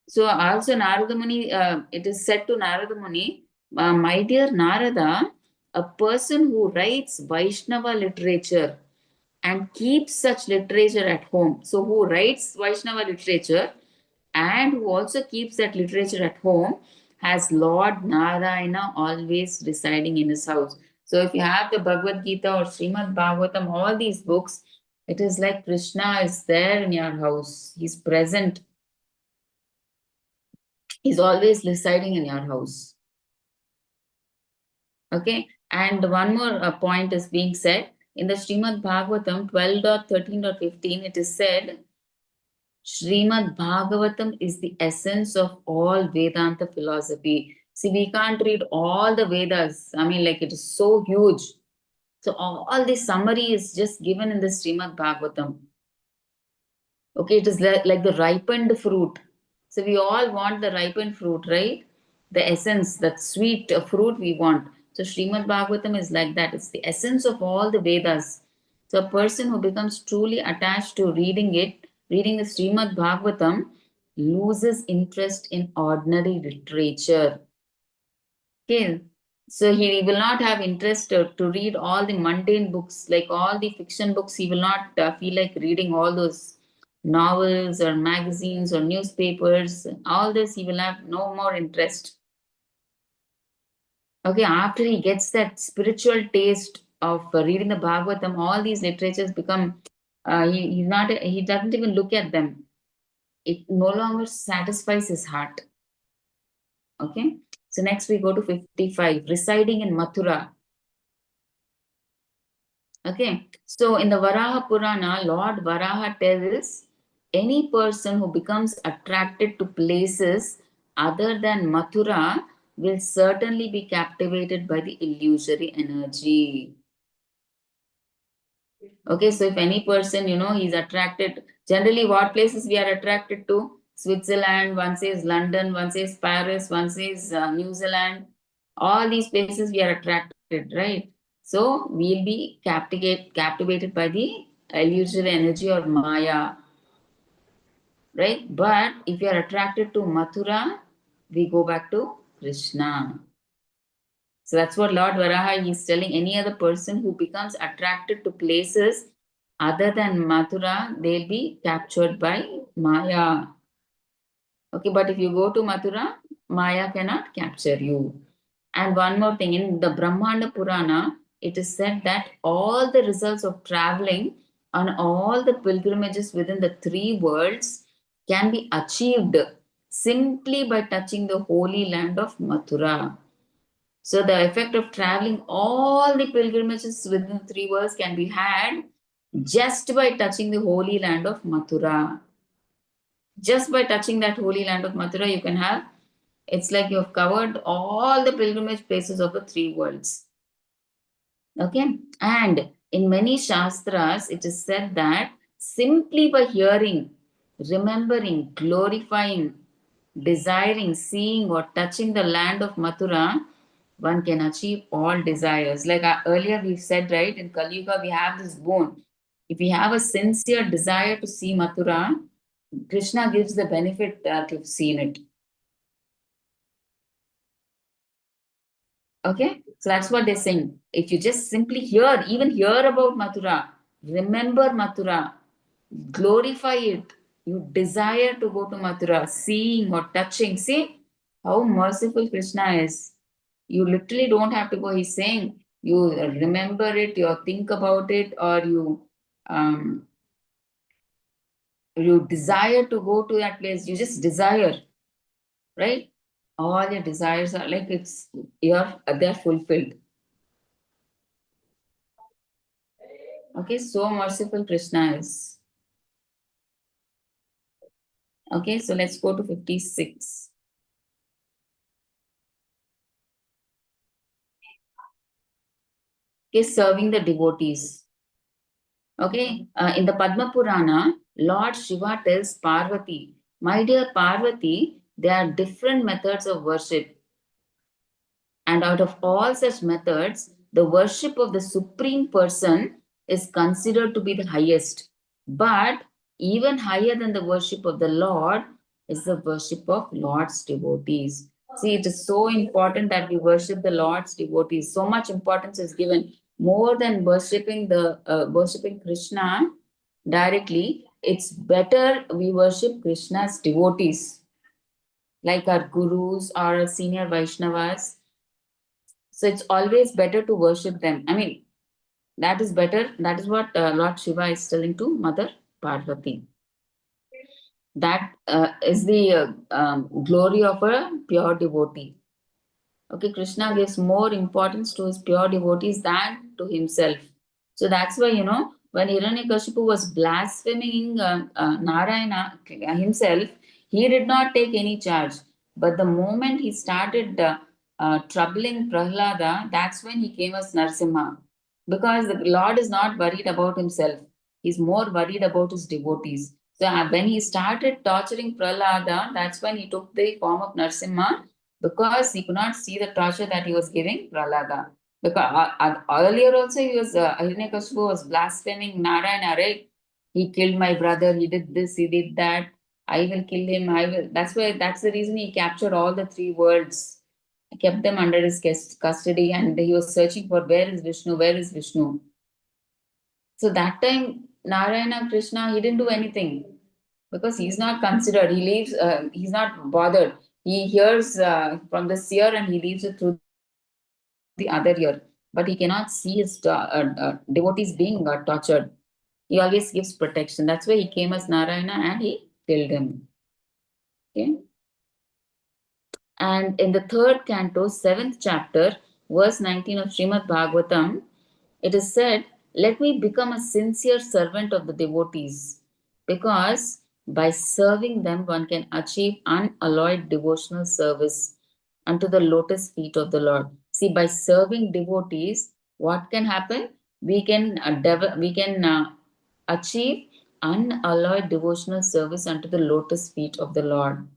So also Narada Muni, it is said to Narada Muni, my dear Narada, a person who writes Vaishnava literature and keeps such literature at home. So who writes Vaishnava literature and who also keeps that literature at home has Lord Narayana always residing in his house. So if you have the Bhagavad Gita or Srimad Bhagavatam, all these books, it is like Krishna is there in your house. He's present. He's always residing in your house. Okay, and one more point is being said in the Srimad Bhagavatam 12.13.15. It is said, Srimad Bhagavatam is the essence of all Vedanta philosophy. See, we can't read all the Vedas. I mean, like, it is so huge. So all the summary is just given in the Srimad Bhagavatam. Okay, it is like the ripened fruit. So we all want the ripened fruit, right? The essence, that sweet fruit we want. So Srimad Bhagavatam is like that. It's the essence of all the Vedas. So a person who becomes truly attached to reading it, reading the Srimad Bhagavatam, loses interest in ordinary literature. Okay, so he will not have interest to read all the mundane books, like all the fiction books. He will not feel like reading all those novels or magazines or newspapers. All this, he will have no more interest. Okay, after he gets that spiritual taste of reading the Bhagavatam, all these literatures become, he doesn't even look at them. It no longer satisfies his heart. Okay, so next we go to 55, residing in Mathura. Okay, so in the Varaha Purana, Lord Varaha tells any person who becomes attracted to places other than Mathura will certainly be captivated by the illusory energy. Okay, so if any person, he's attracted, generally what places we are attracted to? Switzerland, one says London, one says Paris, one says New Zealand. All these places we are attracted, right? So we'll be captivated by the illusory energy or Maya, right? But if you are attracted to Mathura, we go back to Krishna. So that's what Lord Varaha is telling. Any other person who becomes attracted to places other than Mathura, they'll be captured by Maya. Okay, but if you go to Mathura, Maya cannot capture you. And one more thing, in the Brahmanda Purana, it is said that all the results of traveling on all the pilgrimages within the three worlds can be achieved simply by touching the holy land of Mathura. So the effect of traveling all the pilgrimages within three worlds can be had just by touching the holy land of Mathura. Just by touching that holy land of Mathura, you can have, it's like you have covered all the pilgrimage places of the three worlds. Okay. And in many Shastras, it is said that simply by hearing, remembering, glorifying, desiring, seeing, or touching the land of Mathura, one can achieve all desires. Like earlier we said, right, in Kali Yuga, we have this boon. If we have a sincere desire to see Mathura, Krishna gives the benefit that you've seen it. Okay, so that's what they're saying. If you just simply hear, even hear about Mathura, remember Mathura, glorify it, you desire to go to Mathura, seeing or touching. See how merciful Krishna is. You literally don't have to go. He's saying you remember it, you think about it, or um, you desire to go to that place. You just desire, right? All your desires are like they're fulfilled. Okay, so merciful Krishna is. Okay, so let's go to 56. Okay, serving the devotees. Okay, in the Padma Purana, Lord Shiva tells Parvati, my dear Parvati, there are different methods of worship. And out of all such methods, the worship of the Supreme Person is considered to be the highest. But even higher than the worship of the Lord is the worship of Lord's devotees. See, it is so important that we worship the Lord's devotees. So much importance is given more than worshipping Krishna directly. It's better we worship Krishna's devotees, like our gurus or our senior Vaishnavas. So it's always better to worship them. I mean, that is better. That is what Lord Shiva is telling to Mother Parvati. That is the glory of a pure devotee. Okay, Krishna gives more importance to his pure devotees than to himself. So that's why, when Hiranyakashipu was blaspheming Narayana himself, he did not take any charge. But the moment he started troubling Prahlada, that's when he came as Narsimha. Because the Lord is not worried about himself, he's more worried about his devotees. So when he started torturing Prahlada, that's when he took the form of Narsimha, because he could not see the torture that he was giving Prahlada. Because earlier also he was Hiranyakashipu was blaspheming Narayana, right? He killed my brother. He did this. He did that. I will kill him. I will. That's why. That's the reason he captured all the three worlds. He kept them under his custody, and he was searching for where is Vishnu. Where is Vishnu? So that time Narayana Krishna he didn't do anything because he's not considered. He leaves. He's not bothered. He hears from this ear and he leaves it through the other ear. But he cannot see his devotees being tortured. He always gives protection. That's why he came as Narayana and he killed him. Okay. And in the third canto, seventh chapter, verse 19 of Srimad Bhagavatam, it is said, let me become a sincere servant of the devotees, because by serving them, one can achieve unalloyed devotional service unto the lotus feet of the Lord. See, by serving devotees, what can happen? we can achieve unalloyed devotional service unto the lotus feet of the Lord.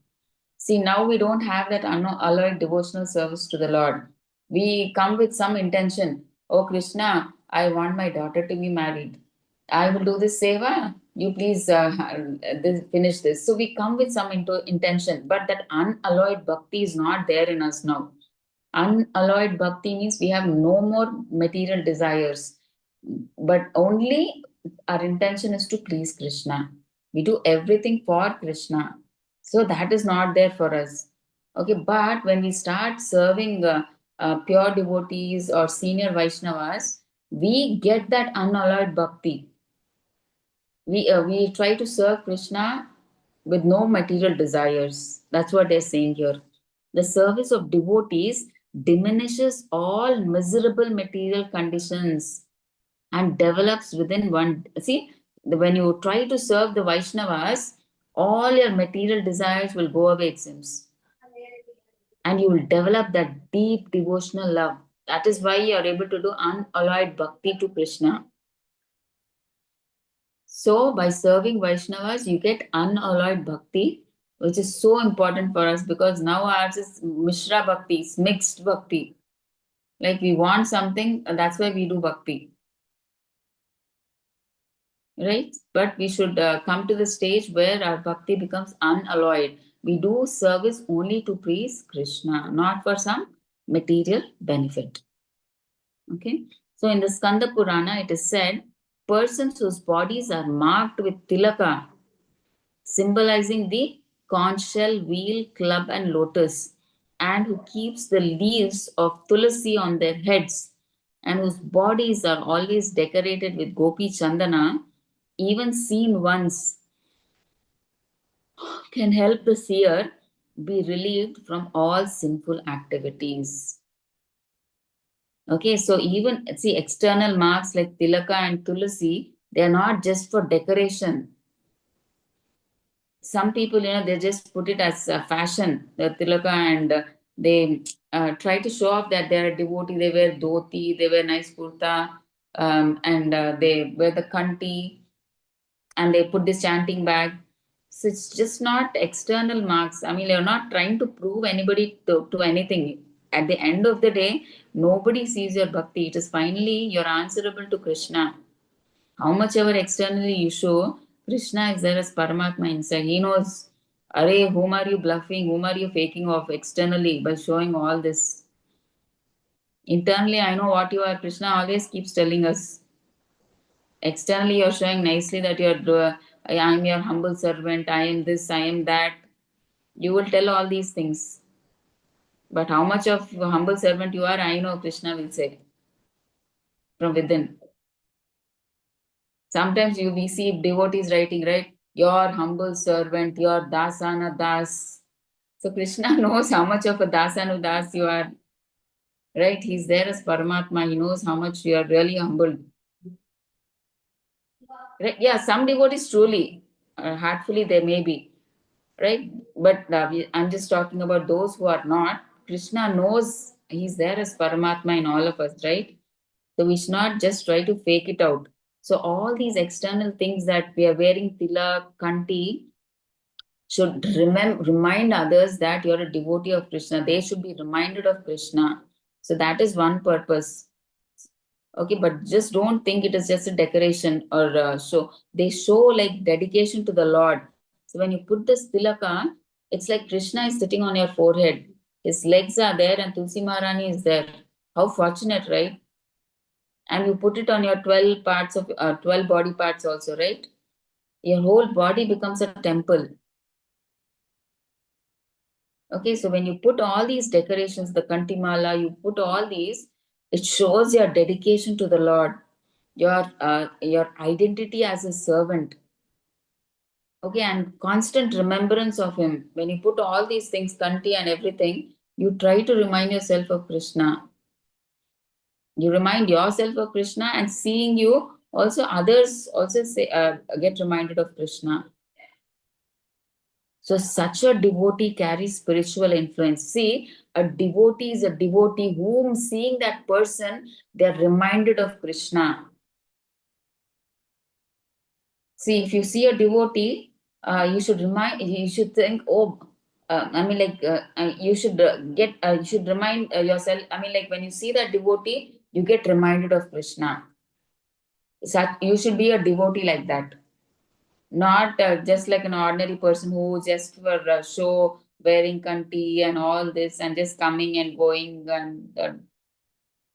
See, now we don't have that unalloyed devotional service to the Lord. We come with some intention. Oh Krishna, I want my daughter to be married. I will do this seva. You please finish this. So we come with some intention, but that unalloyed bhakti is not there in us now. Unalloyed bhakti means we have no more material desires, but only our intention is to please Krishna. We do everything for Krishna. So that is not there for us. Okay, but when we start serving pure devotees or senior Vaishnavas, we get that unalloyed bhakti. We try to serve Krishna with no material desires. That's what they're saying here. The service of devotees diminishes all miserable material conditions and develops within one. See, when you try to serve the Vaishnavas, all your material desires will go away, it seems, and you will develop that deep devotional love. That is why you are able to do unalloyed bhakti to Krishna. So, by serving Vaishnavas, you get unalloyed bhakti, which is so important for us because now ours is Mishra bhakti, it's mixed bhakti. Like we want something, that's why we do bhakti. Right? But we should come to the stage where our bhakti becomes unalloyed. We do service only to please Krishna, not for some material benefit. Okay? So, in the Skanda Purana, it is said persons whose bodies are marked with tilaka, symbolizing the conch shell, wheel, club, and lotus, and who keeps the leaves of tulasi on their heads, and whose bodies are always decorated with gopi chandana, even seen once, can help the seer be relieved from all sinful activities. Okay, so even see external marks like tilaka and tulasi, they are not just for decoration. Some people, they just put it as a fashion, the tilaka, and they try to show off that they are a devotee. They wear dhoti, they wear nice kurta, and they wear the kanti, and they put this chanting bag. So it's just not external marks. I mean, you're not trying to prove anybody to anything. At the end of the day, nobody sees your bhakti. It is finally you're answerable to Krishna. How much ever externally you show, Krishna is there as Paramatma inside. He knows, Array, whom are you bluffing? Whom are you faking off externally by showing all this? Internally, I know what you are. Krishna always keeps telling us. Externally, you're showing nicely that I am your humble servant, I am this, I am that. You will tell all these things. But how much of a humble servant you are, I know Krishna will say from within. Sometimes we see devotees writing, right? Your humble servant, your dasana das. So Krishna knows how much of a dasanu das you are, right? He's there as Paramatma. He knows how much you are really humbled. Right? Yeah, some devotees truly, heartfully, they may be, right? But I'm just talking about those who are not. Krishna knows he's there as Paramatma in all of us, right? So we should not just try to fake it out. So all these external things that we are wearing, tilak, kanti, should remind others that you're a devotee of Krishna. They should be reminded of Krishna. So that is one purpose. Okay, but just don't think it is just a decoration or show. They show like dedication to the Lord. So when you put this tilaka, it's like Krishna is sitting on your forehead. His legs are there and Tulsi Maharani is there. How fortunate, right? And you put it on your 12 parts of 12 body parts also, right? Your whole body becomes a temple. Okay, so when you put all these decorations, the kantimala, you put all these, it shows your dedication to the Lord, your identity as a servant. Okay, and constant remembrance of Him. When you put all these things, kanti and everything, you try to remind yourself of Krishna. You remind yourself of Krishna, and seeing you, also others also say get reminded of Krishna. So such a devotee carries spiritual influence. See, a devotee is a devotee whom seeing that person, they are reminded of Krishna. See, if you see a devotee, you should think, oh, you should you should remind yourself. I mean, like when you see that devotee, you get reminded of Krishna. You should be a devotee like that, not just like an ordinary person who just for show wearing kanti and all this and just coming and going and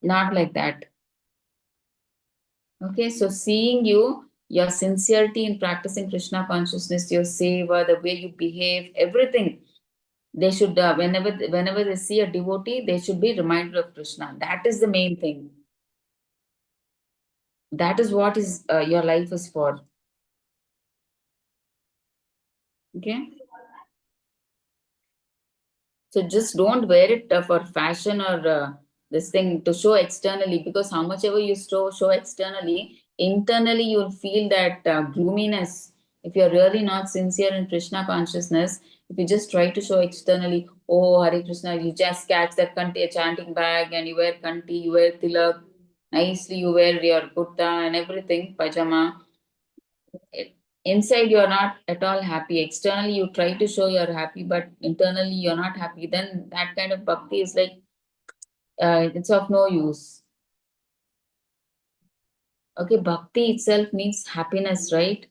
not like that. Okay, so seeing you, your sincerity in practicing Krishna consciousness, your seva, the way you behave, everything, they should whenever they see a devotee, they should be reminded of Krishna. That is the main thing. That is what is your life is for. Okay, so just don't wear it for fashion or this thing to show externally, because how much ever you show externally, internally you'll feel that gloominess. If you're really not sincere in Krishna consciousness, if you just try to show externally, oh Hare Krishna, you just catch that kanti chanting bag and you wear kanti, you wear tilak, nicely you wear your kurta and everything, pajama. Inside you're not at all happy. Externally you try to show you're happy, but internally you're not happy, then that kind of bhakti is like it's of no use. Okay, bhakti itself means happiness, right?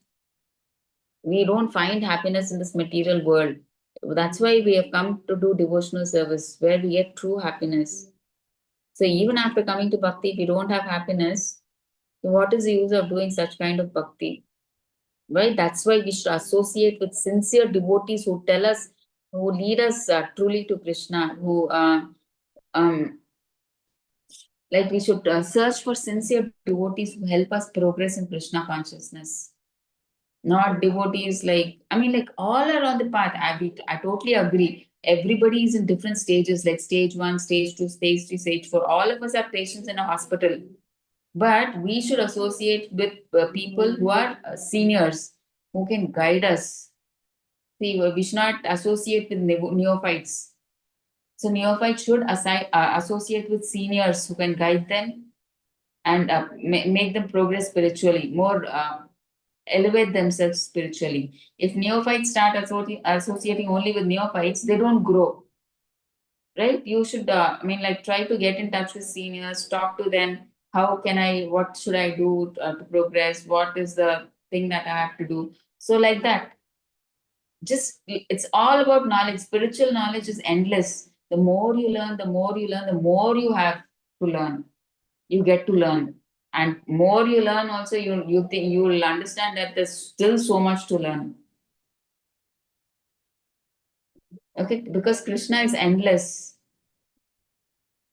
We don't find happiness in this material world. That's why we have come to do devotional service, where we get true happiness. So even after coming to bhakti, if we don't have happiness, then what is the use of doing such kind of bhakti? Right? That's why we should associate with sincere devotees who tell us, who lead us truly to Krishna, who um, like we should search for sincere devotees who help us progress in Krishna consciousness. Not devotees like, I mean, like all are on the path. I totally agree. Everybody is in different stages, like stage one, stage two, stage three, stage four. All of us are patients in a hospital. But we should associate with people who are seniors, who can guide us. See, we should not associate with neophytes. So neophytes should associate with seniors who can guide them and make them progress spiritually, more elevate themselves spiritually. If neophytes start associating only with neophytes, they don't grow, right? You should, I mean, like try to get in touch with seniors, talk to them. How can I? What should I do to progress? What is the thing that I have to do? So like that, just it's all about knowledge. Spiritual knowledge is endless. The more you learn, the more you learn, the more you have to learn. You get to learn, and more you learn, also you think you will understand that there's still so much to learn. Okay, because Krishna is endless.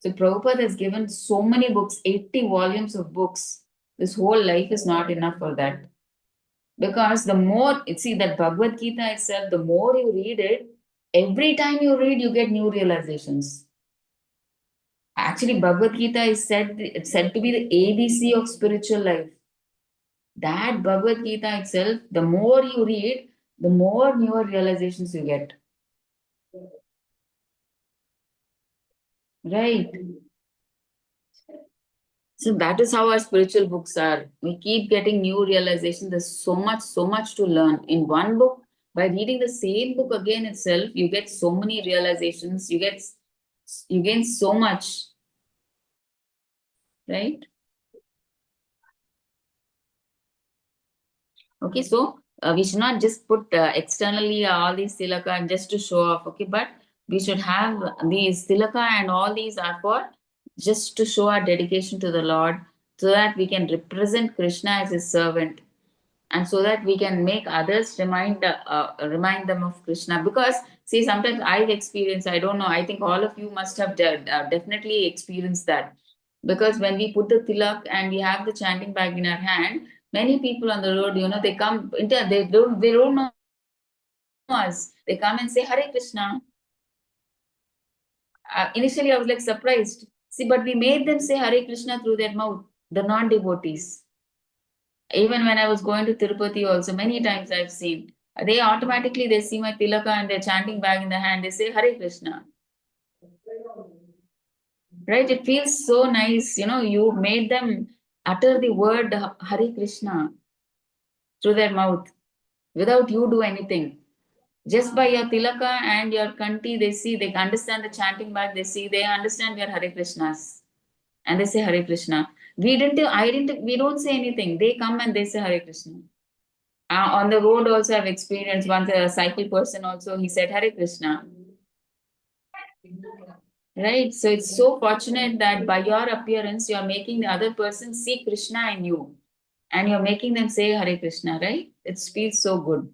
So Prabhupada has given so many books, 80 volumes of books. This whole life is not enough for that. Because the more, see that Bhagavad Gita itself, the more you read it, every time you read, you get new realizations. Actually, Bhagavad Gita is said to be the ABC of spiritual life. That Bhagavad Gita itself, the more you read, the more newer realizations you get. Right. So that is how our spiritual books are. We keep getting new realization. There's so much to learn. In one book, by reading the same book again itself, you get so many realizations. You gain so much, right? Okay, so we should not just put externally all these tilaka and just to show off. Okay, but we should have these tilaka and all these are for just to show our dedication to the Lord, so that we can represent Krishna as His servant, and so that we can make others remind them of Krishna. Because see, sometimes I've experienced, I don't know, I think all of you must have definitely experienced that. Because when we put the tilak and we have the chanting bag in our hand, many people on the road, they come they don't know us. They come and say Hare Krishna. Initially I was like surprised, see, but we made them say Hare Krishna through their mouth, the non-devotees. Even when I was going to Tirupati, also many times I've seen they automatically they see my tilaka and they're chanting bag in the hand. They say Hare Krishna, right? It feels so nice. You made them utter the word Hare Krishna. through their mouth without you do anything. Just by your tilaka and your kanti, they see, they understand the chanting back, they understand your Hare Krishnas. And they say Hare Krishna. We don't say anything. They come and they say Hare Krishna. On the road also I've experienced once a cycle person also, he said Hare Krishna. Right? So it's so fortunate that by your appearance, you're making the other person see Krishna in you. And you're making them say Hare Krishna, right? It feels so good.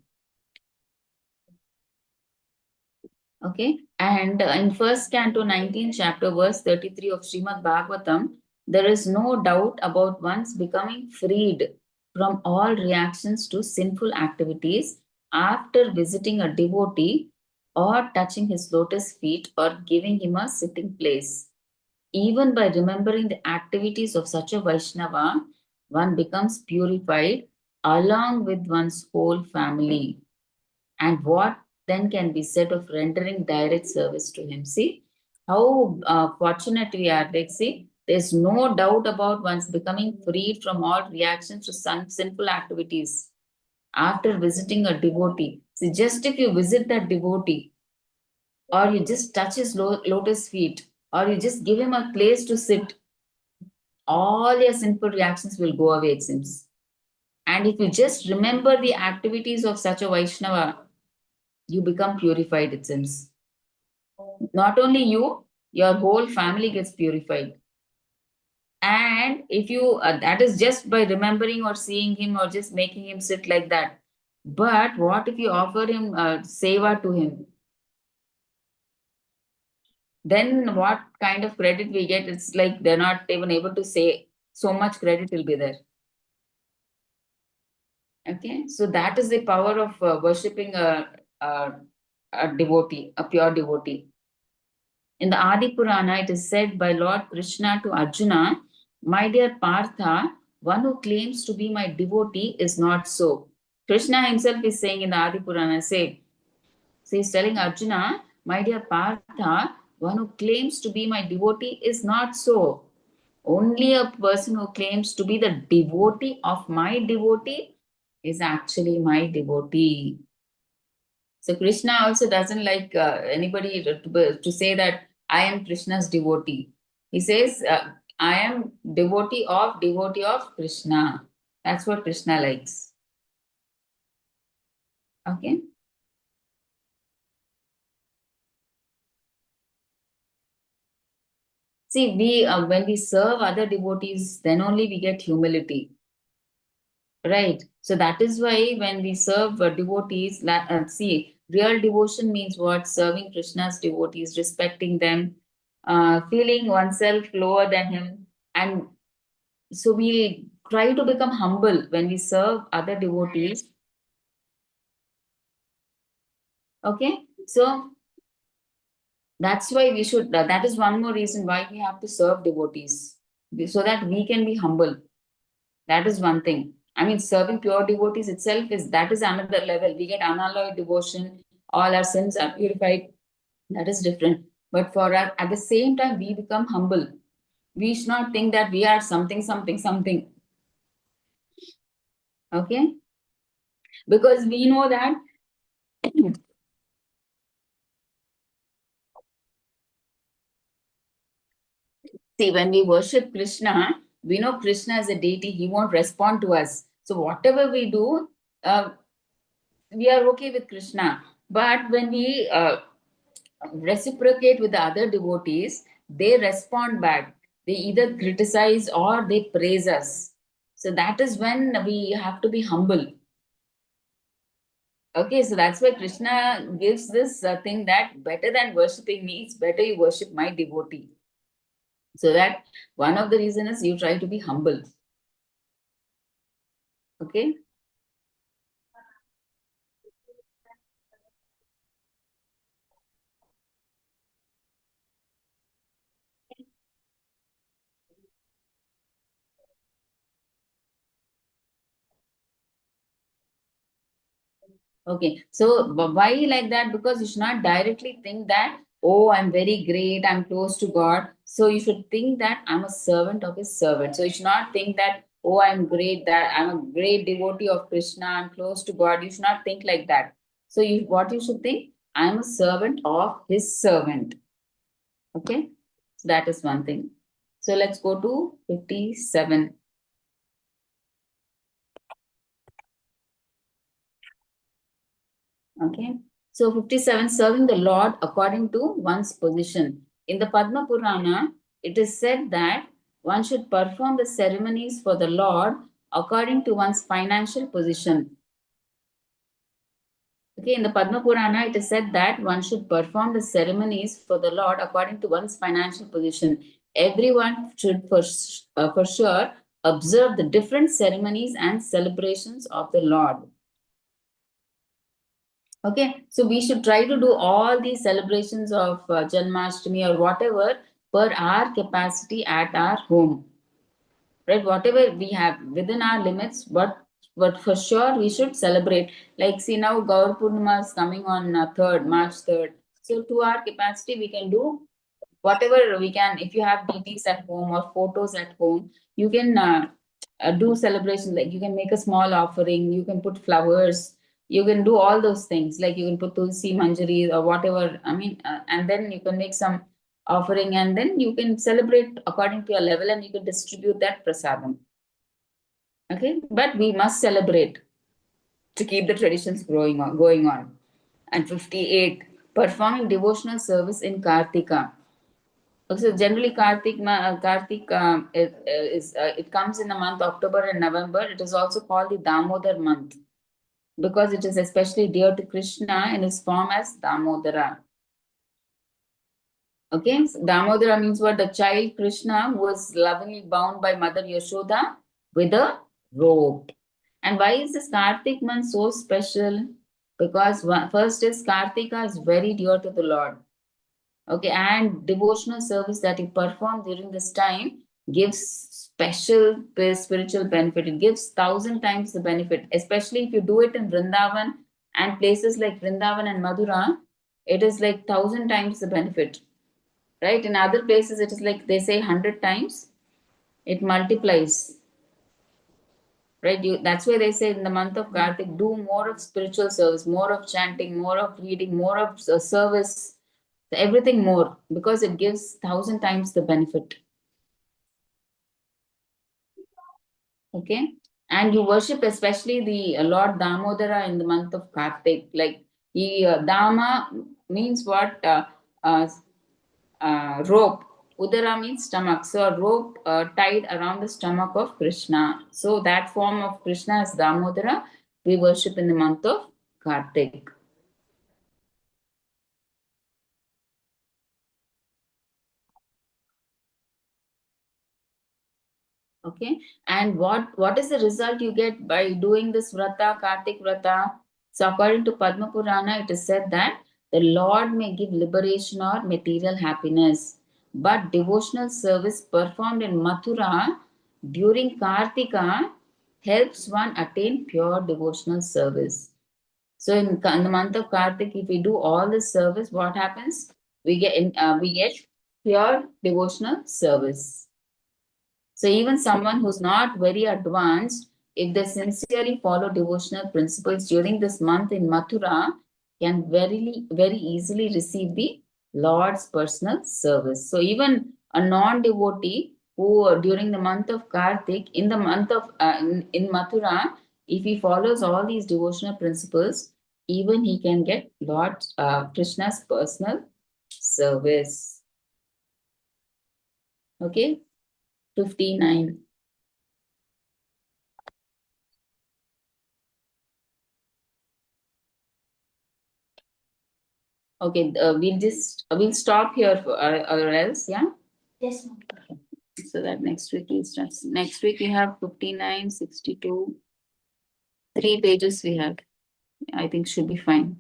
Okay. And in first canto, 19th chapter, verse 33 of Srimad Bhagavatam, there is no doubt about one's becoming freed from all reactions to sinful activities after visiting a devotee or touching his lotus feet or giving him a sitting place. Even by remembering the activities of such a Vaishnava, one becomes purified along with one's whole family. And what then can be said of rendering direct service to him? See how fortunate we are. Like, see, there's no doubt about one's becoming freed from all reactions to sinful activities after visiting a devotee. See, just if you visit that devotee, or you just touch his lotus feet, or you just give him a place to sit, all your sinful reactions will go away, it seems. And if you just remember the activities of such a Vaishnava, you become purified, it seems. Not only you, your whole family gets purified. And if you, that is just by remembering or seeing him or just making him sit like that. But what if you offer him seva to him? Then what kind of credit we get? It's like they're not even able to say so much credit will be there. Okay, so that is the power of worshipping a devotee, a pure devotee. In the Adi Purana, it is said by Lord Krishna to Arjuna, "My dear Partha, one who claims to be my devotee is not so." Krishna himself is saying in the Adi Purana, so he's telling Arjuna, "My dear Partha, one who claims to be my devotee is not so. Only a person who claims to be the devotee of my devotee is actually my devotee." So Krishna also doesn't like anybody to say that I am Krishna's devotee. He says, I am devotee of Krishna. That's what Krishna likes. Okay. See, we when we serve other devotees, then only we get humility. Right. So that is why when we serve devotees, see, real devotion means what? Serving Krishna's devotees, respecting them, feeling oneself lower than him. And so we try to become humble when we serve other devotees. Okay. So that's why we should, that is one more reason why we have to serve devotees, so that we can be humble. That is one thing. I mean, serving pure devotees itself is another level. We get unalloyed devotion, all our sins are purified. That is different. But for us, at the same time, we become humble. We should not think that we are something, something, something. Okay? Because we know that see, when we worship Krishna, we know Krishna is a deity, he won't respond to us. So whatever we do, we are okay with Krishna. But when we reciprocate with the other devotees, they respond back. They either criticize or they praise us. So that is when we have to be humble. Okay, so that's why Krishna gives this thing that better than worshipping me, it's better you worship my devotee. So that one of the reasons is you try to be humble. Okay. Okay, so why like that? Because you should not directly think that, oh, I'm very great, I'm close to God. So you should think that I'm a servant of His servant. So you should not think that, oh, I'm great, that I'm a great devotee of Krishna, I'm close to God. You should not think like that. So what you should think, I'm a servant of his servant. Okay, so that is one thing. So let's go to 57. Okay, so 57, serving the Lord according to one's position. In the Padma Purana, it is said that one should perform the ceremonies for the Lord according to one's financial position. Okay, in the Padma Purana, it is said that one should perform the ceremonies for the Lord according to one's financial position. Everyone should for sure observe the different ceremonies and celebrations of the Lord. Okay, so we should try to do all these celebrations of Janmashtami or whatever per our capacity at our home. Right, whatever we have within our limits, but for sure we should celebrate. Like, see, now Gaur Purnima is coming on 3rd, March 3rd. So to our capacity, we can do whatever we can. If you have DPs at home or photos at home, you can do celebrations. Like, you can make a small offering, you can put flowers, you can do all those things. Like, you can put tulsi manjari or whatever. I mean, and then you can make some offering, and then you can celebrate according to your level, and you can distribute that prasadam. Okay, but we must celebrate to keep the traditions going on. And 58, performing devotional service in Kartika. So generally, Kartik it comes in the month October and November. It is also called the Damodar month because it is especially dear to Krishna in his form as Damodara. Okay, so Damodara means what? The child Krishna who was lovingly bound by Mother Yashoda with a rope. And why is this Kartik month so special? Because first is Kartika is very dear to the Lord. Okay, and devotional service that you perform during this time gives special spiritual benefit. It gives 1,000 times the benefit, especially if you do it in Vrindavan and places like Vrindavan and Madura. It is like 1,000 times the benefit, right? In other places, it is like they say 100 times. It multiplies, right? That's why they say in the month of Kartik, do more of spiritual service, more of chanting, more of reading, more of service, everything more, because it gives 1,000 times the benefit. Okay, and you worship especially the Lord Damodara in the month of Kartik. Like, Dama means what? Rope. Udara means stomach. So a rope tied around the stomach of Krishna. So that form of Krishna is Damodara. We worship in the month of Kartik. Okay, and what is the result you get by doing this vrata, Kartik vrata? So according to Padma Purana, it is said that the Lord may give liberation or material happiness, but devotional service performed in Mathura during Kartika helps one attain pure devotional service. So in the month of Kartik, if we do all this service, what happens? We get pure devotional service. So even someone who's not very advanced, if they sincerely follow devotional principles during this month in Mathura, can very easily receive the Lord's personal service. So even a non-devotee who during the month of Kartik, in the month of in Mathura, if he follows all these devotional principles, even he can get Lord Krishna's personal service. Okay, 59. Okay, we'll stop here for or else, yeah. Yes, ma'am. So that next week we start. Next week we have 59, 62, 3 pages we have. I think should be fine.